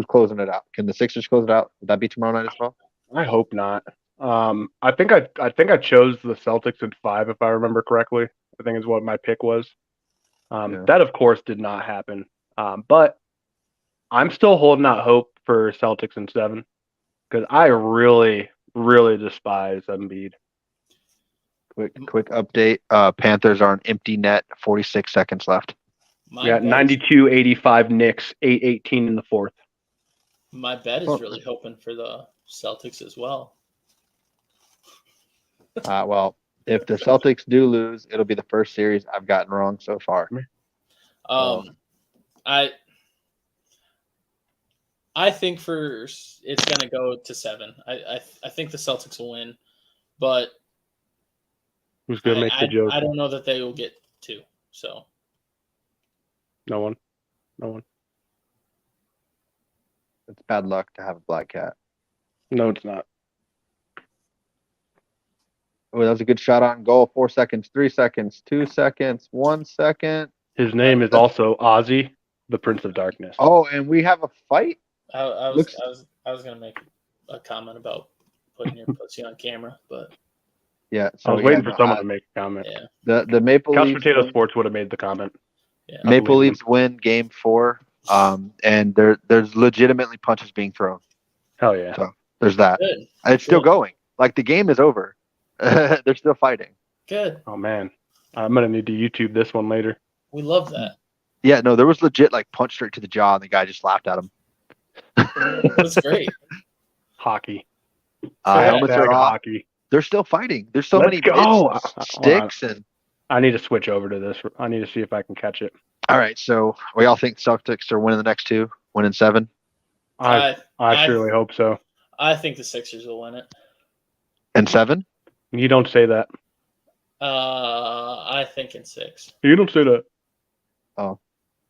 closing it out? Can the Sixers close it out? Would that be tomorrow night as well? I hope not. I think I chose the Celtics at 5 if I remember correctly. I think is what my pick was. Yeah. That of course did not happen. But I'm still holding out hope for Celtics in 7 because I really, really despise Embiid. Quick update. Panthers are an empty net. 46 seconds left. We got 92-85 Knicks, 8-18 in the 4th. My bet is really hoping for the Celtics as well. Well, if the Celtics do lose, it'll be the first series I've gotten wrong so far. I think it's gonna go to 7. I think the Celtics will win, but Who's gonna make the joke? I don't know that they will get 2. So No one. It's bad luck to have a black cat. No, it's not. Oh, that was a good shot on goal. 4 seconds, 3 seconds, 2 seconds, 1 second. His name is also Ozzy, the Prince of Darkness. Oh, and we have a fight. I Looks- was gonna make a comment about putting your pussy on camera, but Yeah. I So was waiting yeah, for someone to make a comment. yeah, the Maple Couch Leafs. Potato win- Sports would have made the comment. yeah. Maple believe Leafs win Game 4. And there's legitimately punches being thrown. Hell yeah. So there's that. Good. It's still Good. going. Like the game is over. They're still fighting. Good. Oh man, I'm gonna need to YouTube this one later. We love that. Yeah, no, there was legit like punch straight to the jaw, and the guy just laughed at him. That's great. Hockey. Helmets Hashtag are off. hockey. They're still fighting. There's so Let's many go. mitts and sticks and. I need to switch over to this. I need to see if I can catch it. All right, so we all think Celtics are winning the next two, winning 7 I I surely hope so. I think the Sixers will win it. and 7. You don't say that. I think in 6. You don't say that.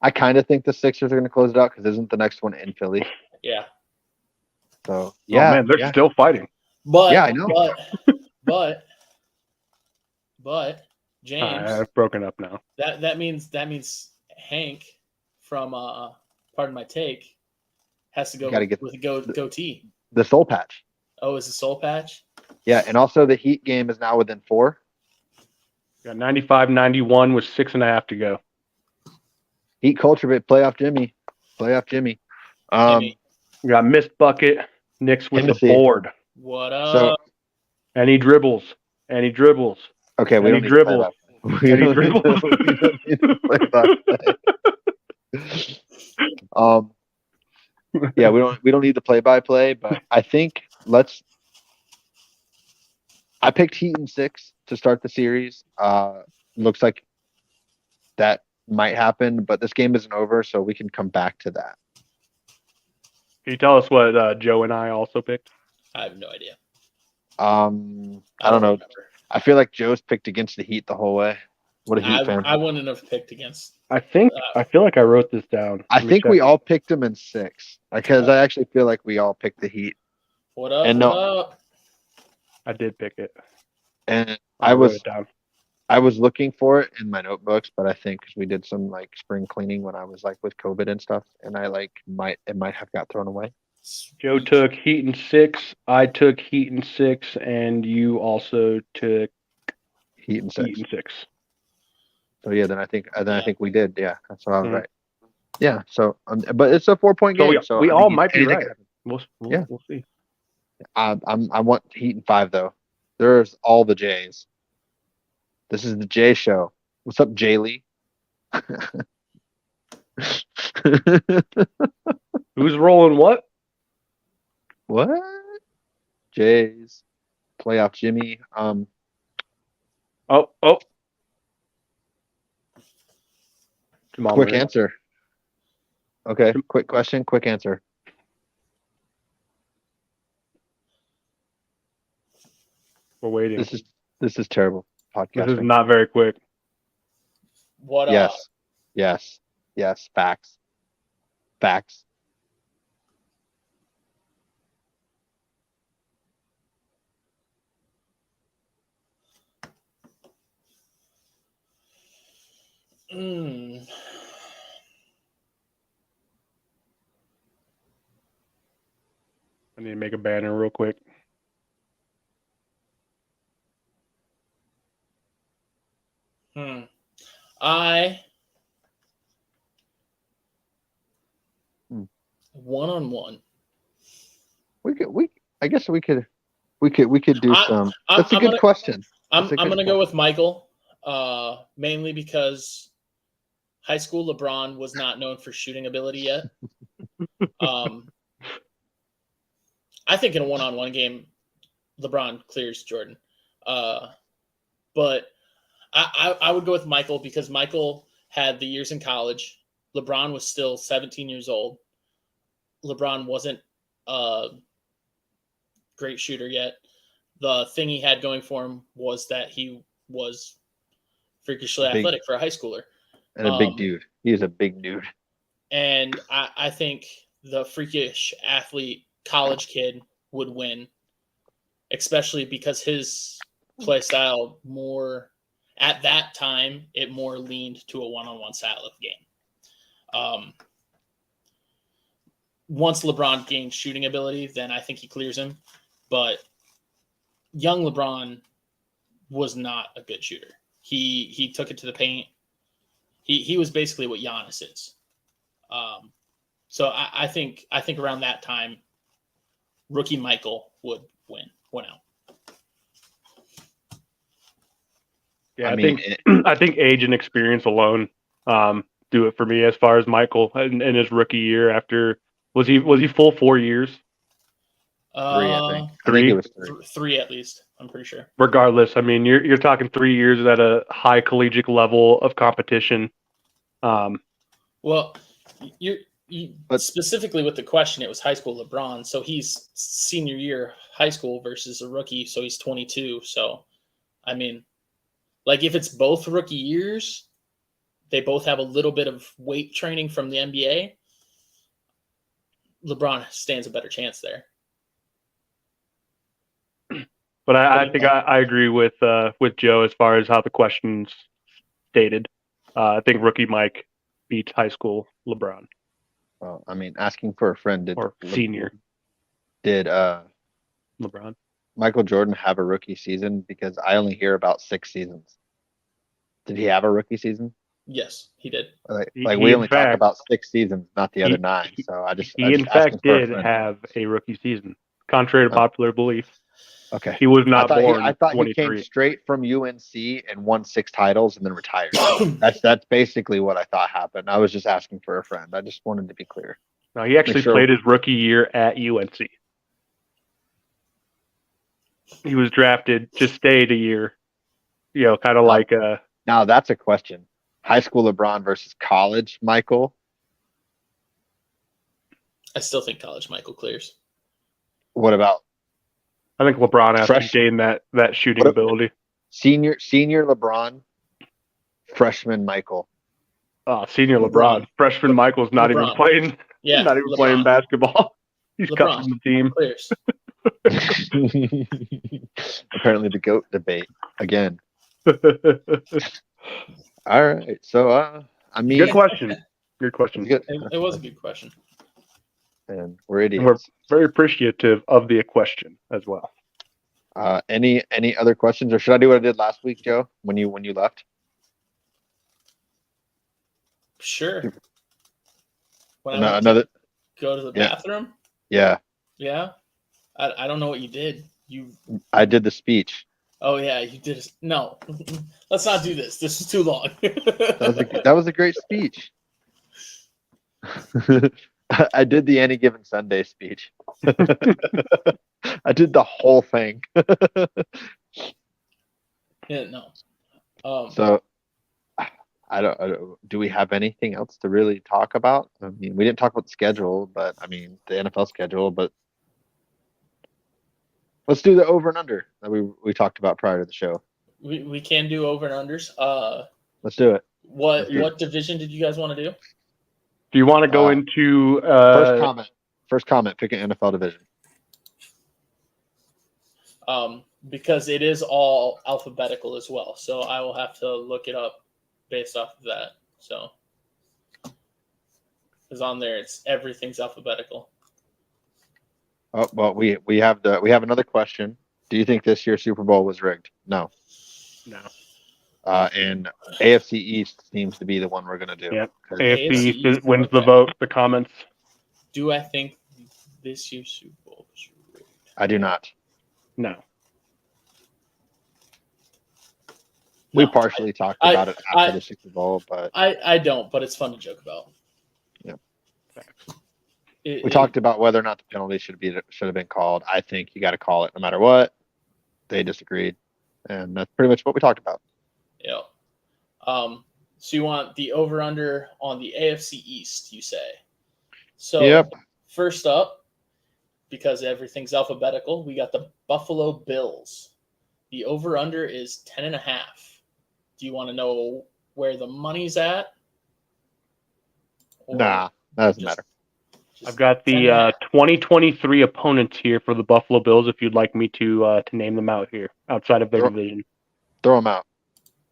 I kind of think the Sixers are going to close it out because isn't the next one in Philly? Yeah. So yeah, Oh man, they're yeah. still fighting. But Yeah, I know. But James, I've broken up now. that means Hank from Pardon My Take has to go Gotta get with a goatee. the soul patch. Oh, is it soul patch? Yeah, and also the Heat game is now within 4. Got 95-91 with 6.5 to go. Heat culture, but playoff Jimmy. Timmy, We got missed bucket. Knicks with Timothy. the board. what up? So And he dribbles. okay, we And don't he need to play dribbles. that. And he dribbles. We don't need to play that. Yeah, we don't need the play-by-play, but I think I picked Heat in 6 to start the series. Looks like that might happen, but this game isn't over, so we can come back to that. Can you tell us what Joe and I also picked? I have no idea. I don't know. remember. I feel like Joe's picked against the Heat the whole way. What a Heat fan. I wouldn't have picked against. I feel like I wrote this down. I Let me think check. we all picked him in 6 because I actually feel like we all picked the Heat. What up? And what no- up? I did pick it. And I wrote it down. I was looking for it in my notebooks, but I think because we did some like spring cleaning when I was like with COVID and stuff, and I like it might have got thrown away. Joe took Heat in 6. I took Heat in 6, and you also took Heat in 6. Heat in 6. So yeah, then I think we did. Yeah, that's what I was Mhm. right. Yeah. So, but it's a 4-point So game. So we I all mean, might be anything right. can happen. We'll see. I want Heat in 5 though. There's all the J's. This is the J show. What's up, Jay Lee? Who's rolling what? What? Jays. Playoff Jimmy. Oh. Jamal Quick Murray. answer. Okay. Quick question. Quick answer. We're waiting. This is terrible podcasting. This is not very quick. What up? Yes. Facts. Mm. I need to make a banner real quick. I one-on-one. I guess we could do some. That's a good question. I'm gonna go with Michael, mainly because high school LeBron was not known for shooting ability yet. I think in a one-on-one game, LeBron clears Jordan. But I would go with Michael because Michael had the years in college. LeBron was still 17 years old. LeBron wasn't a great shooter yet. The thing he had going for him was that he was freakishly athletic for a high schooler. And a big dude. He is a big dude. And I think the freakish athlete college kid would win, especially because his play style more at that time it more leaned to a one-on-one style of game. Once LeBron gains shooting ability, then I think he clears him. But young LeBron was not a good shooter. He took it to the paint. He was basically what Giannis is. So I think around that time, rookie Michael would win out. Yeah, I think age and experience alone do it for me as far as Michael in his rookie year. After was he full 4 years? Three, I think. I Three? think it was Three at least. I'm pretty sure. Regardless, I mean, you're talking 3 years at a high collegiate level of competition. Well, but specifically with the question, it was high school LeBron. So he's senior year high school versus a rookie. So he's 22. So, I mean, like if it's both rookie years, they both have a little bit of weight training from the NBA. LeBron stands a better chance there. But I think I agree with Joe as far as how the question's stated. I think rookie Mike beats high school LeBron. Well, I mean, asking for a friend or senior. Did LeBron Michael Jordan have a rookie season? Because I only hear about 6 seasons. Did he have a rookie season? Yes, he did. We only talk about 6 seasons, not the other 9. So he in fact did have a rookie season, contrary to popular belief. Okay, he was not born. I thought he came straight from UNC and won 6 titles and then retired. That's basically what I thought happened. I was just asking for a friend. I just wanted to be clear. No, he actually played his rookie year at UNC. He was drafted, just stayed a year. Kind of like Now that's a question. High school LeBron versus college Michael. I still think college Michael clears. What about? I think LeBron has to gain that shooting ability. Senior LeBron, freshman Michael. Senior LeBron. Freshman Michael's not even playing. Yeah, not even playing basketball. He's cut from the team. Clears. Apparently, the GOAT debate again. All right, so I mean, good question. Good question. It was a good question. And we're idiots. And we're very appreciative of the question as well. Any other questions, or should I do what I did last week, Joe? When you left? Sure. When another go to the bathroom. Yeah. Yeah. I don't know what you did. I did the speech. Oh yeah, you did. No, let's not do this. This is too long. that was a great speech. I did the Any Given Sunday speech. I did the whole thing. Yeah, no. So, I don't. Do we have anything else to really talk about? I mean, we didn't talk about the schedule, but I mean the NFL schedule. But let's do the over and under that we talked about prior to the show. We can do over and unders. Let's do it. What division did you guys want to do? Do you want to go into First comment. Pick an NFL division. Because it is all alphabetical as well, so I will have to look it up based off of that. So, because on there, everything's alphabetical. Oh well, we have another question. Do you think this year's Super Bowl was rigged? No. And AFC East seems to be the one we're going to do. Yep. AFC East wins the vote. The comments. Do I think this year's Super Bowl was rigged? I do not. No. We partially talked about it after the Super Bowl, but I don't. But it's fun to joke about. Yeah. We talked about whether or not the penalty should have been called. I think you got to call it no matter what. They disagreed, and that's pretty much what we talked about. Yeah. So you want the over/under on the AFC East? You say. So yep. First up, because everything's alphabetical, we got the Buffalo Bills. The over/under is 10.5. Do you want to know where the money's at? Nah, that doesn't matter. I've got the 2023 opponents here for the Buffalo Bills. If you'd like me to name them out here outside of their division, throw them out.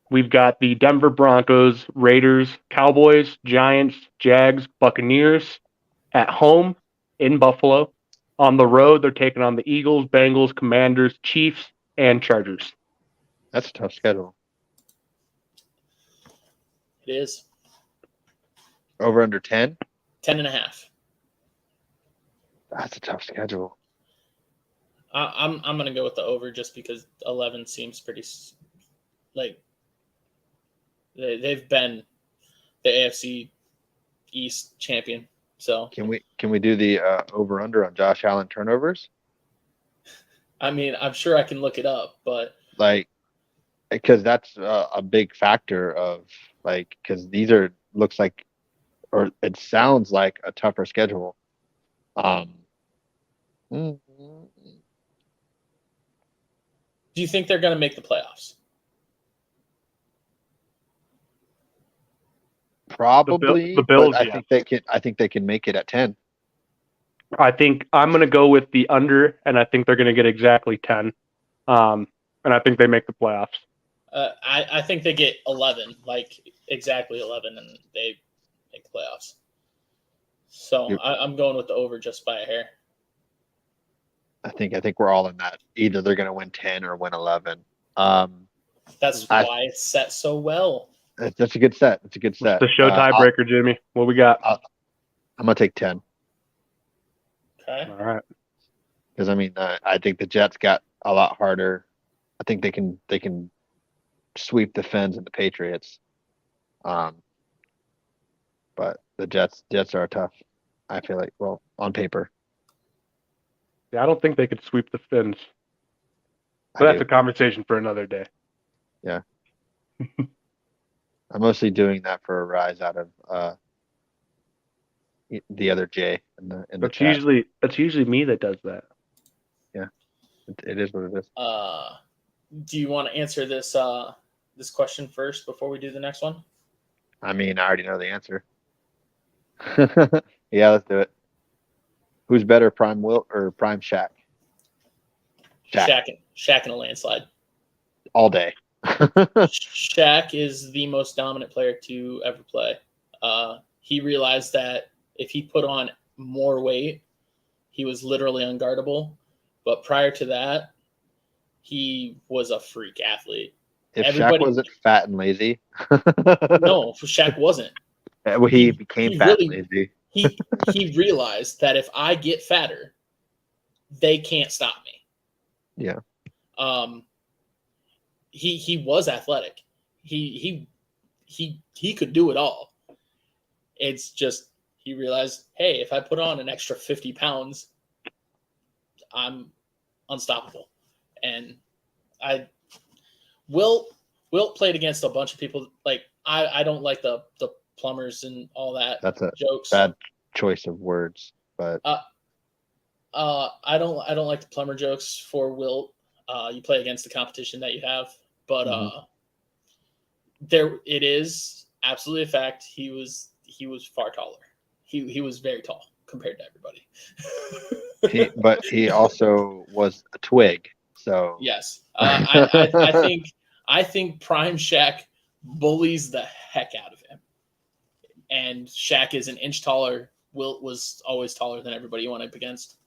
We've got the Denver Broncos, Raiders, Cowboys, Giants, Jags, Buccaneers at home in Buffalo. On the road, they're taking on the Eagles, Bengals, Commanders, Chiefs, and Chargers. That's a tough schedule. It is. Over under 10? 10.5. That's a tough schedule. I'm gonna go with the over just because 11 seems pretty like they've been the AFC East champion. So can we do the over under on Josh Allen turnovers? I mean, I'm sure I can look it up, but like, because that's a big factor of like, because these looks like, or it sounds like a tougher schedule. Do you think they're going to make the playoffs? Probably, the Bills, but I think they can make it at 10. I think I'm going to go with the under, and I think they're going to get exactly 10. And I think they make the playoffs. I think they get 11, like exactly 11, and they make the playoffs. So I'm going with the over just by a hair. I think we're all in that. Either they're going to win 10 or win 11. That's why it's set so well. That's a good set. It's a good set. The show tiebreaker, Jimmy. What we got? I'm going to take 10. Okay. All right. Because I mean, I think the Jets got a lot harder. I think they can sweep the Fins and the Patriots. But the Jets are tough. I feel like, well, on paper. Yeah, I don't think they could sweep the Fins. But that's a conversation for another day. Yeah. I'm mostly doing that for a rise out of the other J in the chat. It's usually me that does that. Yeah, it is what it is. Do you want to answer this this question first before we do the next one? I mean, I already know the answer. Yeah, let's do it. Who's better, Prime Wilt or Prime Shaq? Shaq in a landslide. All day. Shaq is the most dominant player to ever play. He realized that if he put on more weight, he was literally unguardable. But prior to that, he was a freak athlete. If Shaq wasn't fat and lazy. No, Shaq wasn't. Well, he became fat and lazy. He realized that if I get fatter, they can't stop me. Yeah. He was athletic. He could do it all. It's just he realized, hey, if I put on an extra 50 pounds, I'm unstoppable. And Wilt played against a bunch of people. Like I don't like the plumbers and all that. That's a jokes. Bad choice of words, but I don't like the plumber jokes for Wilt. You play against the competition that you have, but there it is absolutely a fact. He was far taller. He was very tall compared to everybody. But he also was a twig. So yes, I think Prime Shaq bullies the heck out of him, and Shaq is an inch taller. Wilt was always taller than everybody he went up against.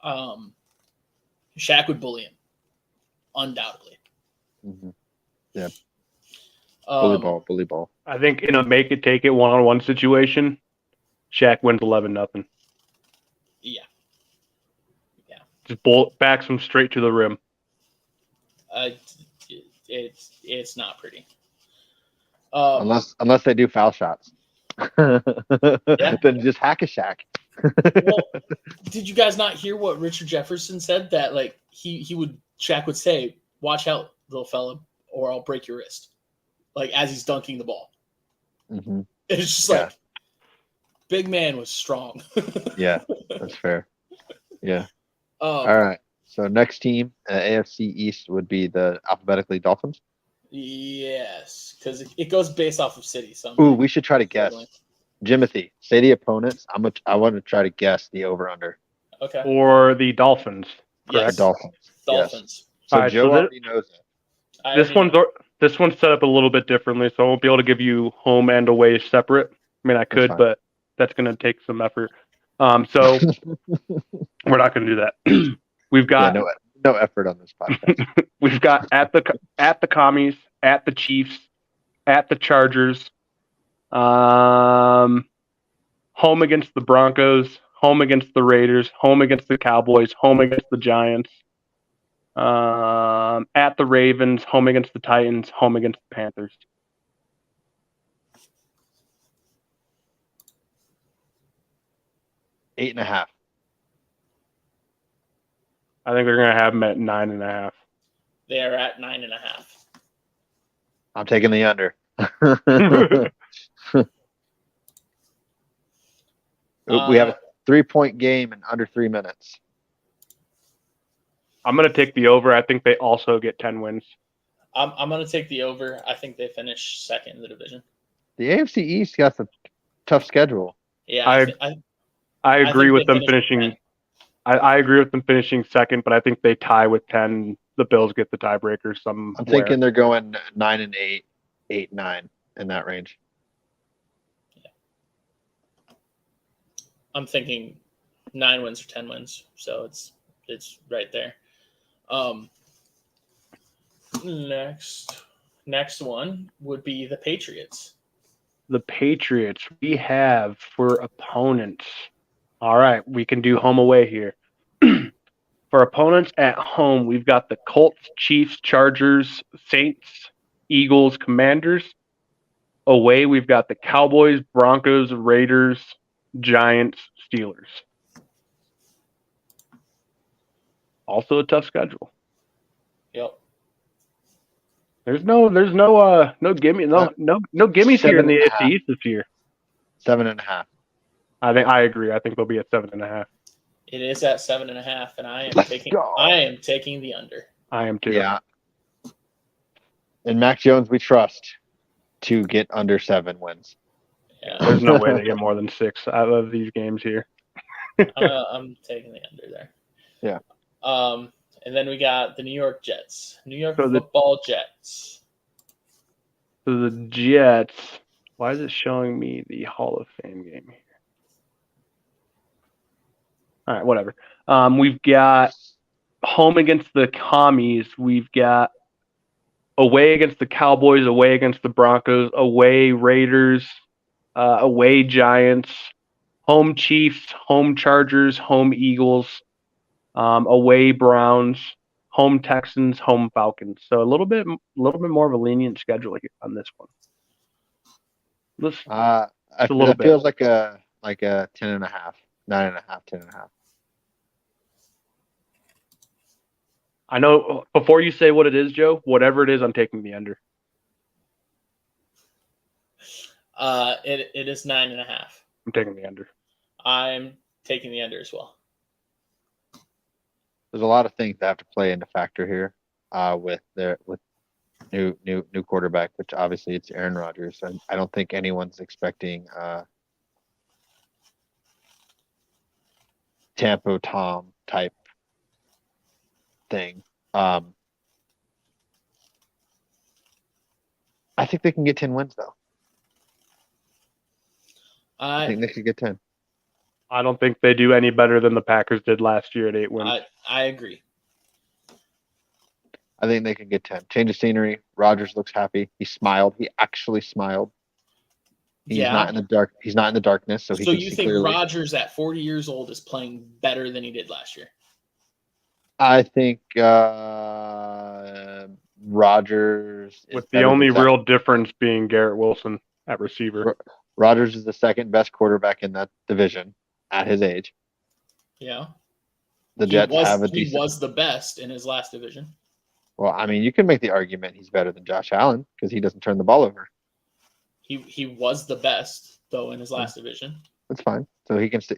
Shaq would bully him, undoubtedly. Mm-hmm. Yeah. Bully ball. I think in a make it take it 1-on-1 situation, Shaq wins 11-0. Yeah. Just backs him straight to the rim. It's not pretty. Unless they do foul shots. Then just hack a Shaq. Well, did you guys not hear what Richard Jefferson said? That like Shaq would say, "Watch out, little fella, or I'll break your wrist." Like as he's dunking the ball. Mm-hmm. It's just like big man was strong. Yeah, that's fair. Yeah. All right. So next team, AFC East would be the alphabetically Dolphins. Yes, because it goes based off of city. So we should try to guess. Jimothy, say the opponents. I want to try to guess the over/under. Okay. Or the Dolphins, correct? Yes. Dolphins. Yes. Dolphins. So All right, Joe so already knows it. I this already one's know. this one's set up a little bit differently, so I won't be able to give you home and away separate. I mean, I could, fine. but that's going to take some effort. So we're not going to do that. We've Yeah, got no effort on this podcast. we've got at the Commies, at the Chiefs, at the Chargers, home against the Broncos, home against the Raiders, home against the Cowboys, home against the Giants, at the Ravens, home against the Titans, home against the Panthers. Eight and a half. I think they're going to have them at 9.5. They are at 9.5. I'm taking the under. We have a 3-point game in under 3 minutes. I'm going to take the over. I think they also get 10 wins. I'm going to take the over. I think they finish second in the division. The AFC East got a tough schedule. Yeah, I agree with them finish finishing. I agree with them finishing second, but I think they tie with 10. The Bills get the tiebreaker somewhere. I'm thinking they're going 9-8, 8-9 in that range. Yeah. I'm thinking 9 wins or 10 wins, so it's right there. Next one would be the Patriots. The Patriots, we have for opponents. All right, we can do home away here. For opponents at home, we've got the Colts, Chiefs, Chargers, Saints, Eagles, Commanders. Away, we've got the Cowboys, Broncos, Raiders, Giants, Steelers. Also a tough schedule. Yep. There's no gimme gimmies here in the AFC East this year. 7.5. I agree. I think they'll be at 7.5. It is at 7.5, and I am taking the under. I am too. Yeah. And Mac Jones, we trust to get under 7 wins. Yeah. There's no way they get more than 6 out of these games here. I'm taking the under there. Yeah. And then we got the New York Jets. Football Jets. So the Jets, why is it showing me the Hall of Fame game here? All right, whatever. We've got home against the Commies. We've got away against the Cowboys, away against the Broncos, away Raiders, away Giants, home Chiefs, home Chargers, home Eagles, away Browns, home Texans, home Falcons. So a little bit more of a lenient schedule on this one. It feels like a 10.5, 9.5, 10.5. I know. Before you say what it is, Joe, whatever it is, I'm taking the under. It is 9.5. I'm taking the under. I'm taking the under as well. There's a lot of things that have to play into factor here with new quarterback, which obviously it's Aaron Rodgers. And I don't think anyone's expecting Tampa Tom type thing. I think they can get 10 wins though. I think they could get 10. I don't think they do any better than the Packers did last year at 8 wins. I agree. I think they can get 10. Change of scenery. Rodgers looks happy. He smiled. He actually smiled. He's not in the dark. He's not in the darkness, so he can you see think clearly. Rodgers at 40 years old is playing better than he did last year? I think Rodgers with the only real difference being Garrett Wilson at receiver. Rodgers is the second best quarterback in that division at his age. Yeah. The Jets have a decent. He was the best in his last division. Well, I mean, you can make the argument he's better than Josh Allen because he doesn't turn the ball over. He was the best though in his last division. That's fine. So he can still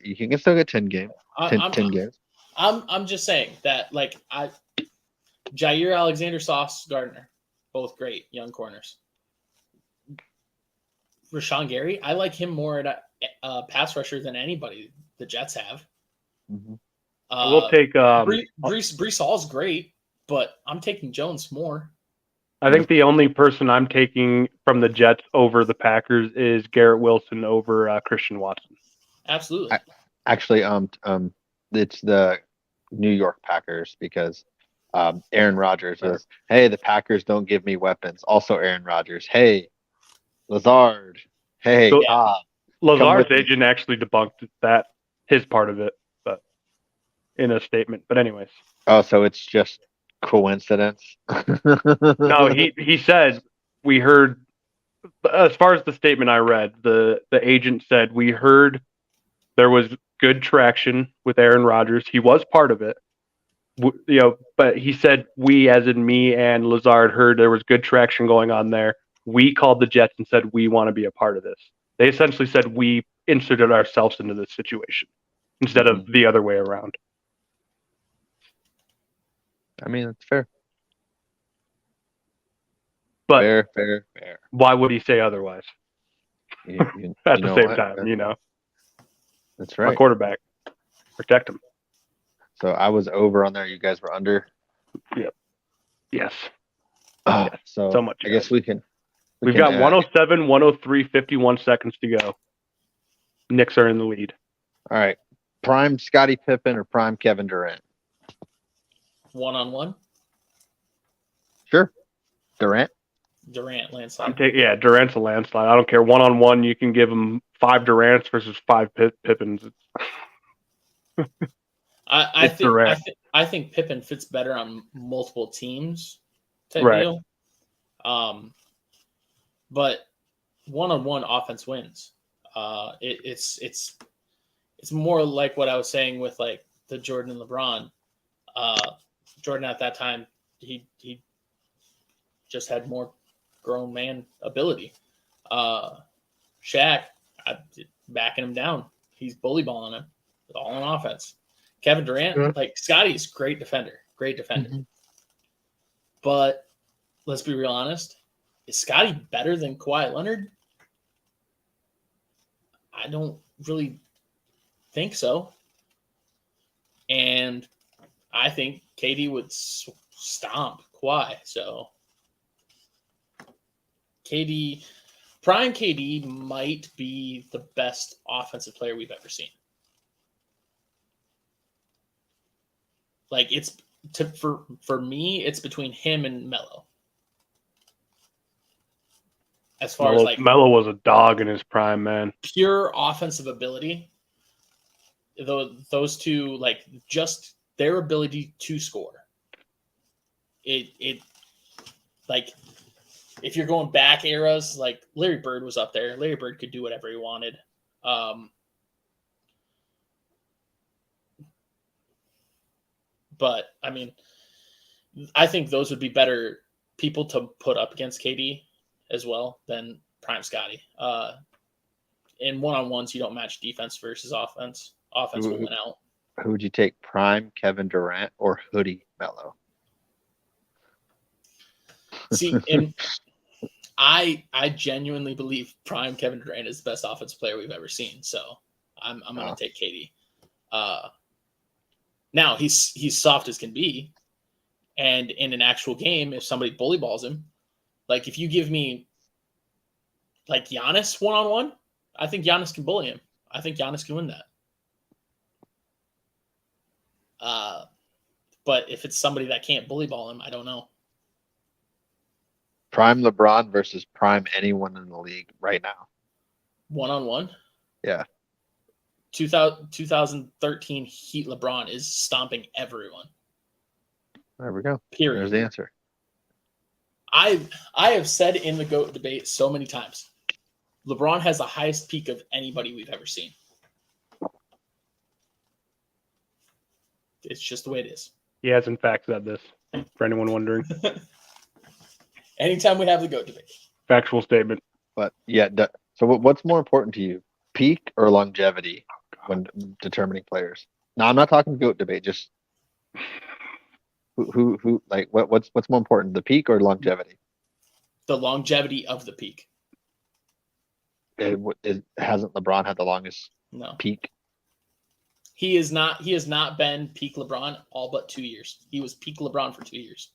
get 10 games. 10 games. I'm just saying that Jair Alexander, Sauce Gardner, both great young corners. Rashawn Gary, I like him more pass rusher than anybody the Jets have. Mm-hmm. We'll take. Brees Hall's great, but I'm taking Jones more. I think the only person I'm taking from the Jets over the Packers is Garrett Wilson over Christian Watson. Absolutely. Actually, it's the New York Packers because Aaron Rodgers is, hey, the Packers don't give me weapons. Also, Aaron Rodgers, hey, Lazard, hey, So, Cobb. Lazard's agent actually debunked that, his part of it, but in a statement. But anyways. Oh, so it's just coincidence? No, he said, we heard, as far as the statement I read, the agent said, we heard there was good traction with Aaron Rodgers. He was part of it. But he said, we, as in me and Lazard, heard there was good traction going on there. We called the Jets and said, we want to be a part of this. They essentially said we inserted ourselves into this situation instead of the other way around. I mean, it's fair. But fair. Why would he say otherwise? At the same time, That's right. Our quarterback, protect him. So I was over on there. You guys were under. Yep. Yes. Yes. So much. I guess we can. We've got 107, 103, 51 seconds to go. Knicks are in the lead. All right. Prime Scottie Pippen or prime Kevin Durant? 1-on-1? Sure. Durant, landslide. Durant's a landslide. I don't care. 1-on-1, you can give him 5 Durants versus 5 Pippins. I think Pippen fits better on multiple teams type deal. But 1-on-1 offense wins. It's more like what I was saying with like the Jordan and LeBron. Jordan at that time, he just had more grown man ability. Shaq, backing him down. He's bully balling him. It's all on offense. Kevin Durant, like Scotty's great defender. Mm-hmm. But let's be real honest. Is Scotty better than Kawhi Leonard? I don't really think so. And I think KD would stomp Kawhi. So prime KD might be the best offensive player we've ever seen. Like for me, it's between him and Melo. As far as like Melo was a dog in his prime, man. Pure offensive ability. Those two, like just their ability to score. It like if you're going back eras, like Larry Bird was up there. Larry Bird could do whatever he wanted. But I mean, I think those would be better people to put up against KD as well than prime Scotty. In 1-on-1s, you don't match defense versus offense. Offense will win out. Who would you take, prime Kevin Durant or hoodie Melo? See, I genuinely believe prime Kevin Durant is the best offensive player we've ever seen. So I'm going to take KD. Now he's soft as can be, and in an actual game, if somebody bully balls him, like if you give me like Giannis 1-on-1, I think Giannis can bully him. I think Giannis can win that. But if it's somebody that can't bully ball him, I don't know. Prime LeBron versus prime anyone in the league right now. 1-on-1? Yeah. 2013 Heat LeBron is stomping everyone. There we go. Period. There's the answer. I have said in the GOAT debate so many times, LeBron has the highest peak of anybody we've ever seen. It's just the way it is. He has, in fact, said this, for anyone wondering. Anytime we have the GOAT debate. Factual statement. But, yeah, so what's more important to you, peak or longevity when determining players? Now, I'm not talking GOAT debate, just who like, what's more important, the peak or longevity? The longevity of the peak. hasn't LeBron had the longest No, peak? he is not. He has not been peak LeBron all but 2 years. He was peak LeBron for 2 years.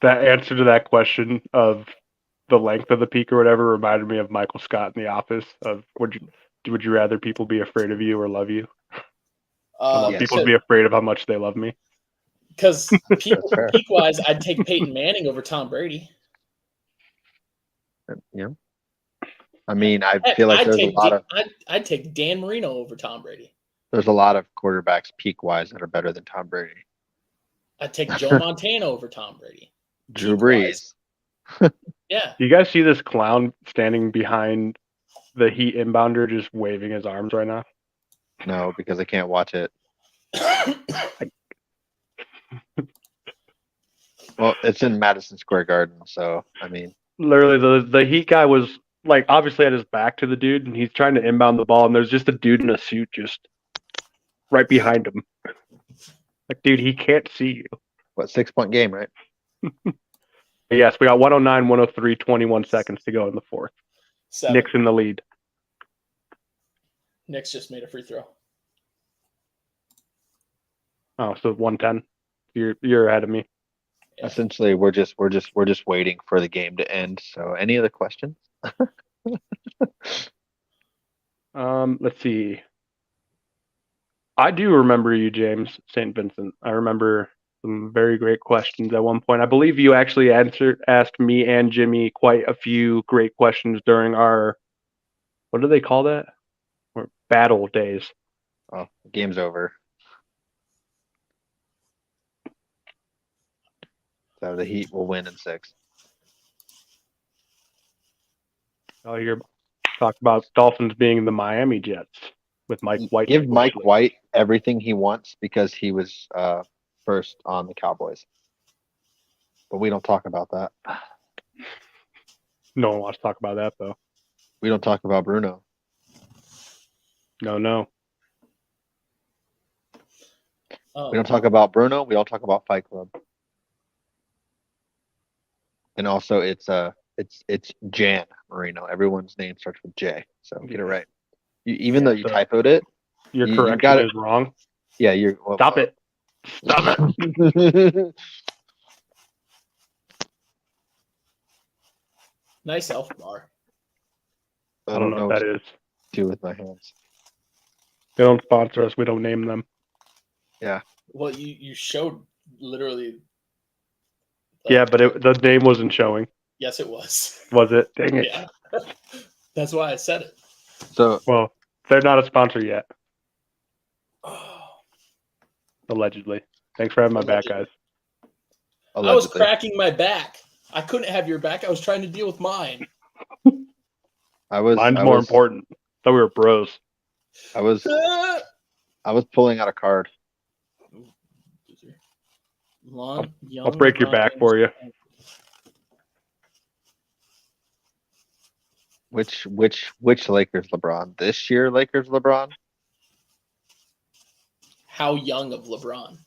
That answer to that question of the length of the peak or whatever reminded me of Michael Scott in The Office. Of would you rather people be afraid of you or love you? I want Yes. people to be afraid of how much they love me. Because That's fair. peak wise, I'd take Peyton Manning over Tom Brady. Yeah. I mean, I Heck, feel like I'd take Dan Marino over Tom Brady. there's a lot of quarterbacks peak wise that are better than Tom Brady. I'd take Joe Montana over Tom Brady. Drew Peak-wise. Brees. Yeah. Do you guys see this clown standing behind the Heat inbounder just waving his arms right now? No, because I can't watch it. Well, it's in Madison Square Garden, so I mean, Literally, the Heat guy was like obviously at his back to the dude, and he's trying to inbound the ball, and there's just a dude in a suit just right behind him. Like, dude, he can't see you. what 6-point game, right? Yes, we got 109, 103, 21 seconds to go in the fourth. 7. Knicks in the lead. Knicks just made a free throw. Oh, so 110. You're ahead of me. Yeah. Essentially, we're just waiting for the game to end. So, any other questions? Let's see. I do remember you, James St. Vincent. I remember some very great questions at one point. I believe you actually asked me and Jimmy quite a few great questions during our, what do they call that? Or battle days. Oh, game's over. So the Heat will win in 6. Oh, you're talking about Dolphins being the Miami Jets with Mike White. Give Mike supposedly. White everything he wants because he was first on the Cowboys. But we don't talk about that. No one wants to talk about that, though. We don't talk about Bruno. No. We don't talk about Bruno. We don't talk about Fight Club. And also, it's Jan Marino. Everyone's name starts with J, so get it right. Even though you so typoed it, your you correction got it. is wrong. Yeah, you're. Well, Stop it. Stop it. Nice elf bar. I don't know what that is. To do with my hands. They don't sponsor us. We don't name them. Yeah. Well, you showed literally. Yeah, but the name wasn't showing. Yes, it was. Was it? Dang it. Yeah. That's why I said it. So Well, they're not a sponsor yet, Oh, allegedly. Thanks for having my back, guys. allegedly. I was cracking my back. I couldn't have your back. I was trying to deal with mine. Mine's more important. Thought we were bros. I was pulling out a card. I'll break your back for you. Which Lakers LeBron? This year Lakers LeBron? How young of LeBron?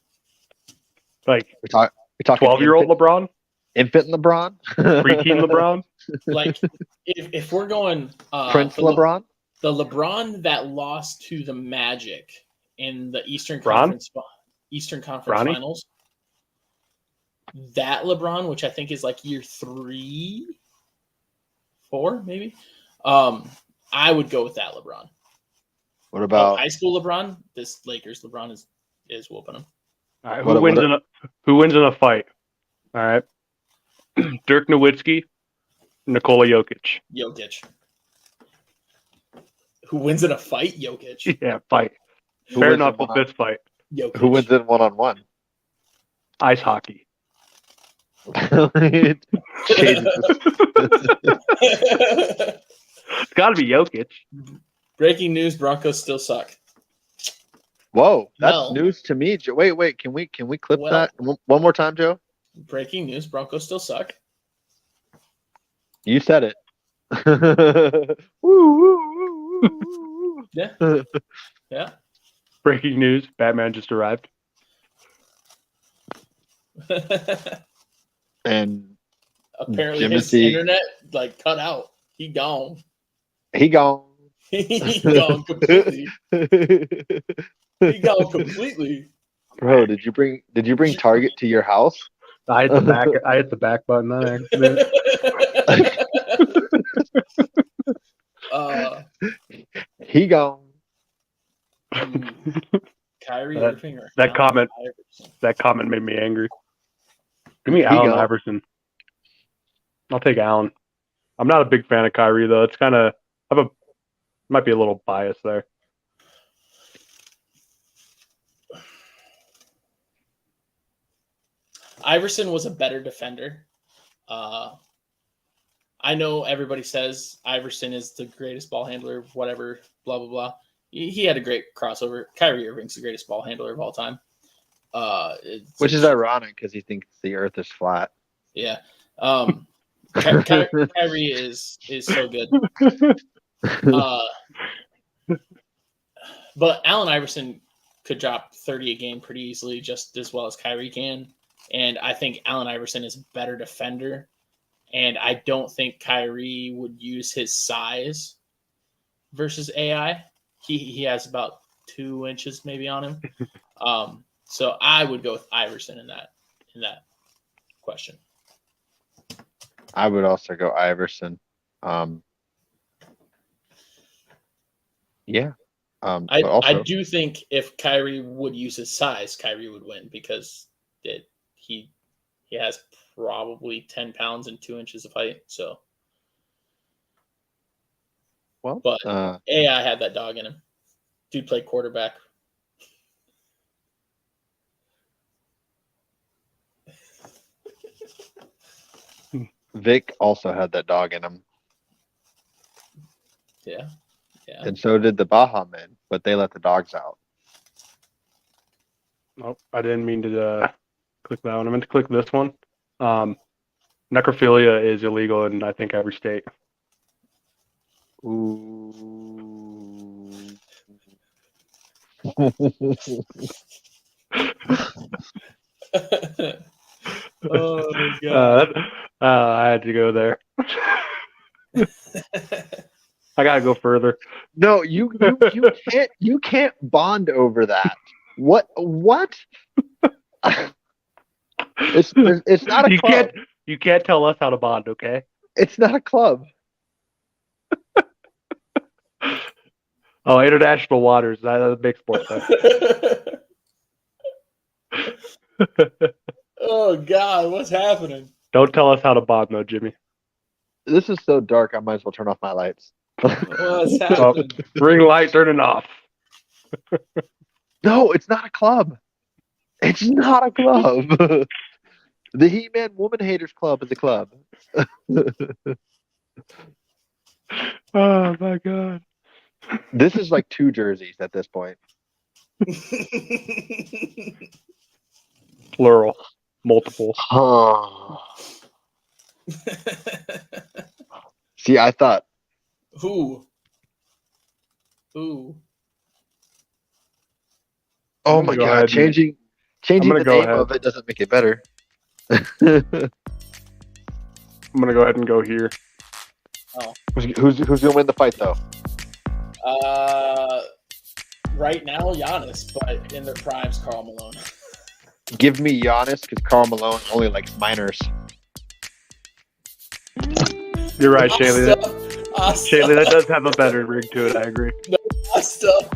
Like We talking 12-year-old LeBron? Infant LeBron? Preteen LeBron? Like if we're going Prince LeBron? The LeBron that lost to the Magic in the Eastern Conference Bronny? Finals. That LeBron, which I think is like year 3, 4, maybe. I would go with that LeBron. What about high school LeBron? This Lakers LeBron is whooping him. All right, who wins in a fight? All right. Dirk Nowitzki, Nikola Jokic. Jokic. Who wins in a fight? Jokic. Yeah, fight. Fair enough, a fist fight. Jokic. who wins in 1-on-1? Ice hockey. It's got to be Jokic. Breaking news: Broncos still suck. Whoa, that's Well- news to me. Wait, can we clip Well- that one more time, Joe? Breaking news: Broncos still suck. You said it. Woo, woo, woo, woo. Yeah. Yeah. Breaking news: Batman just arrived. And Apparently, his Jimothy. internet like cut out. He gone. He gone. He gone completely. He gone completely. Bro, did you bring Target to your house? I hit the back. I hit the back button on accident. He gone. Kyrie That- Irving or that Allen comment- Iverson? That comment made me angry. Give me He Allen gone. Iverson. I'll take Allen. I'm not a big fan of Kyrie though. It's kind of might be a little bias there. Iverson was a better defender. I know everybody says Iverson is the greatest ball handler, whatever, blah, blah, blah. He had a great crossover. Kyrie Irving's the greatest ball handler of all time. Which is ironic because he thinks the earth is flat. Yeah. Kyrie is so good. But Allen Iverson could drop 30 a game pretty easily, just as well as Kyrie can. And I think Allen Iverson is a better defender. And I don't think Kyrie would use his size versus AI. He has about 2 inches maybe on him. So I would go with Iverson in that question. I would also go Iverson. Yeah. But I also, do think if Kyrie would use his size, Kyrie would win because he has probably 10 pounds and 2 inches of height. So, well, but AI had that dog in him. Dude played quarterback. Vic also had that dog in him, Yeah. and so did the Baja men, but they let the dogs out. Nope, I didn't mean to click that one. I meant to click this one. Necrophilia is illegal in I think every state. Ooh. Oh god. I had to go there. I gotta go further. No, you can't bond over that. What? It's not a club. You can't tell us how to bond, okay? It's not a club. Oh, international waters. That's a big sport though. Oh god, what's happening? Don't tell us how to bond though, Jimmy. This is so dark. I might as well turn off my lights. What's Oh, happening? ring light turning off. No, it's not a club. It's not a club. The He-Man Woman Haters Club is a club. Oh my god. This is like 2 jerseys at this point. Plural. Multiple. See, I thought. Who? Oh I'm my gonna go god! ahead Changing I'm the gonna go name ahead. of it doesn't make it better. I'm gonna go ahead and go here. Who's gonna win the fight though? Right now, Giannis, but in their primes, Karl Malone. Give me Giannis because Karl Malone only likes minors. You're right, Shaylee. Asta. Shaylee, that does have a better ring to it. I agree. Asta.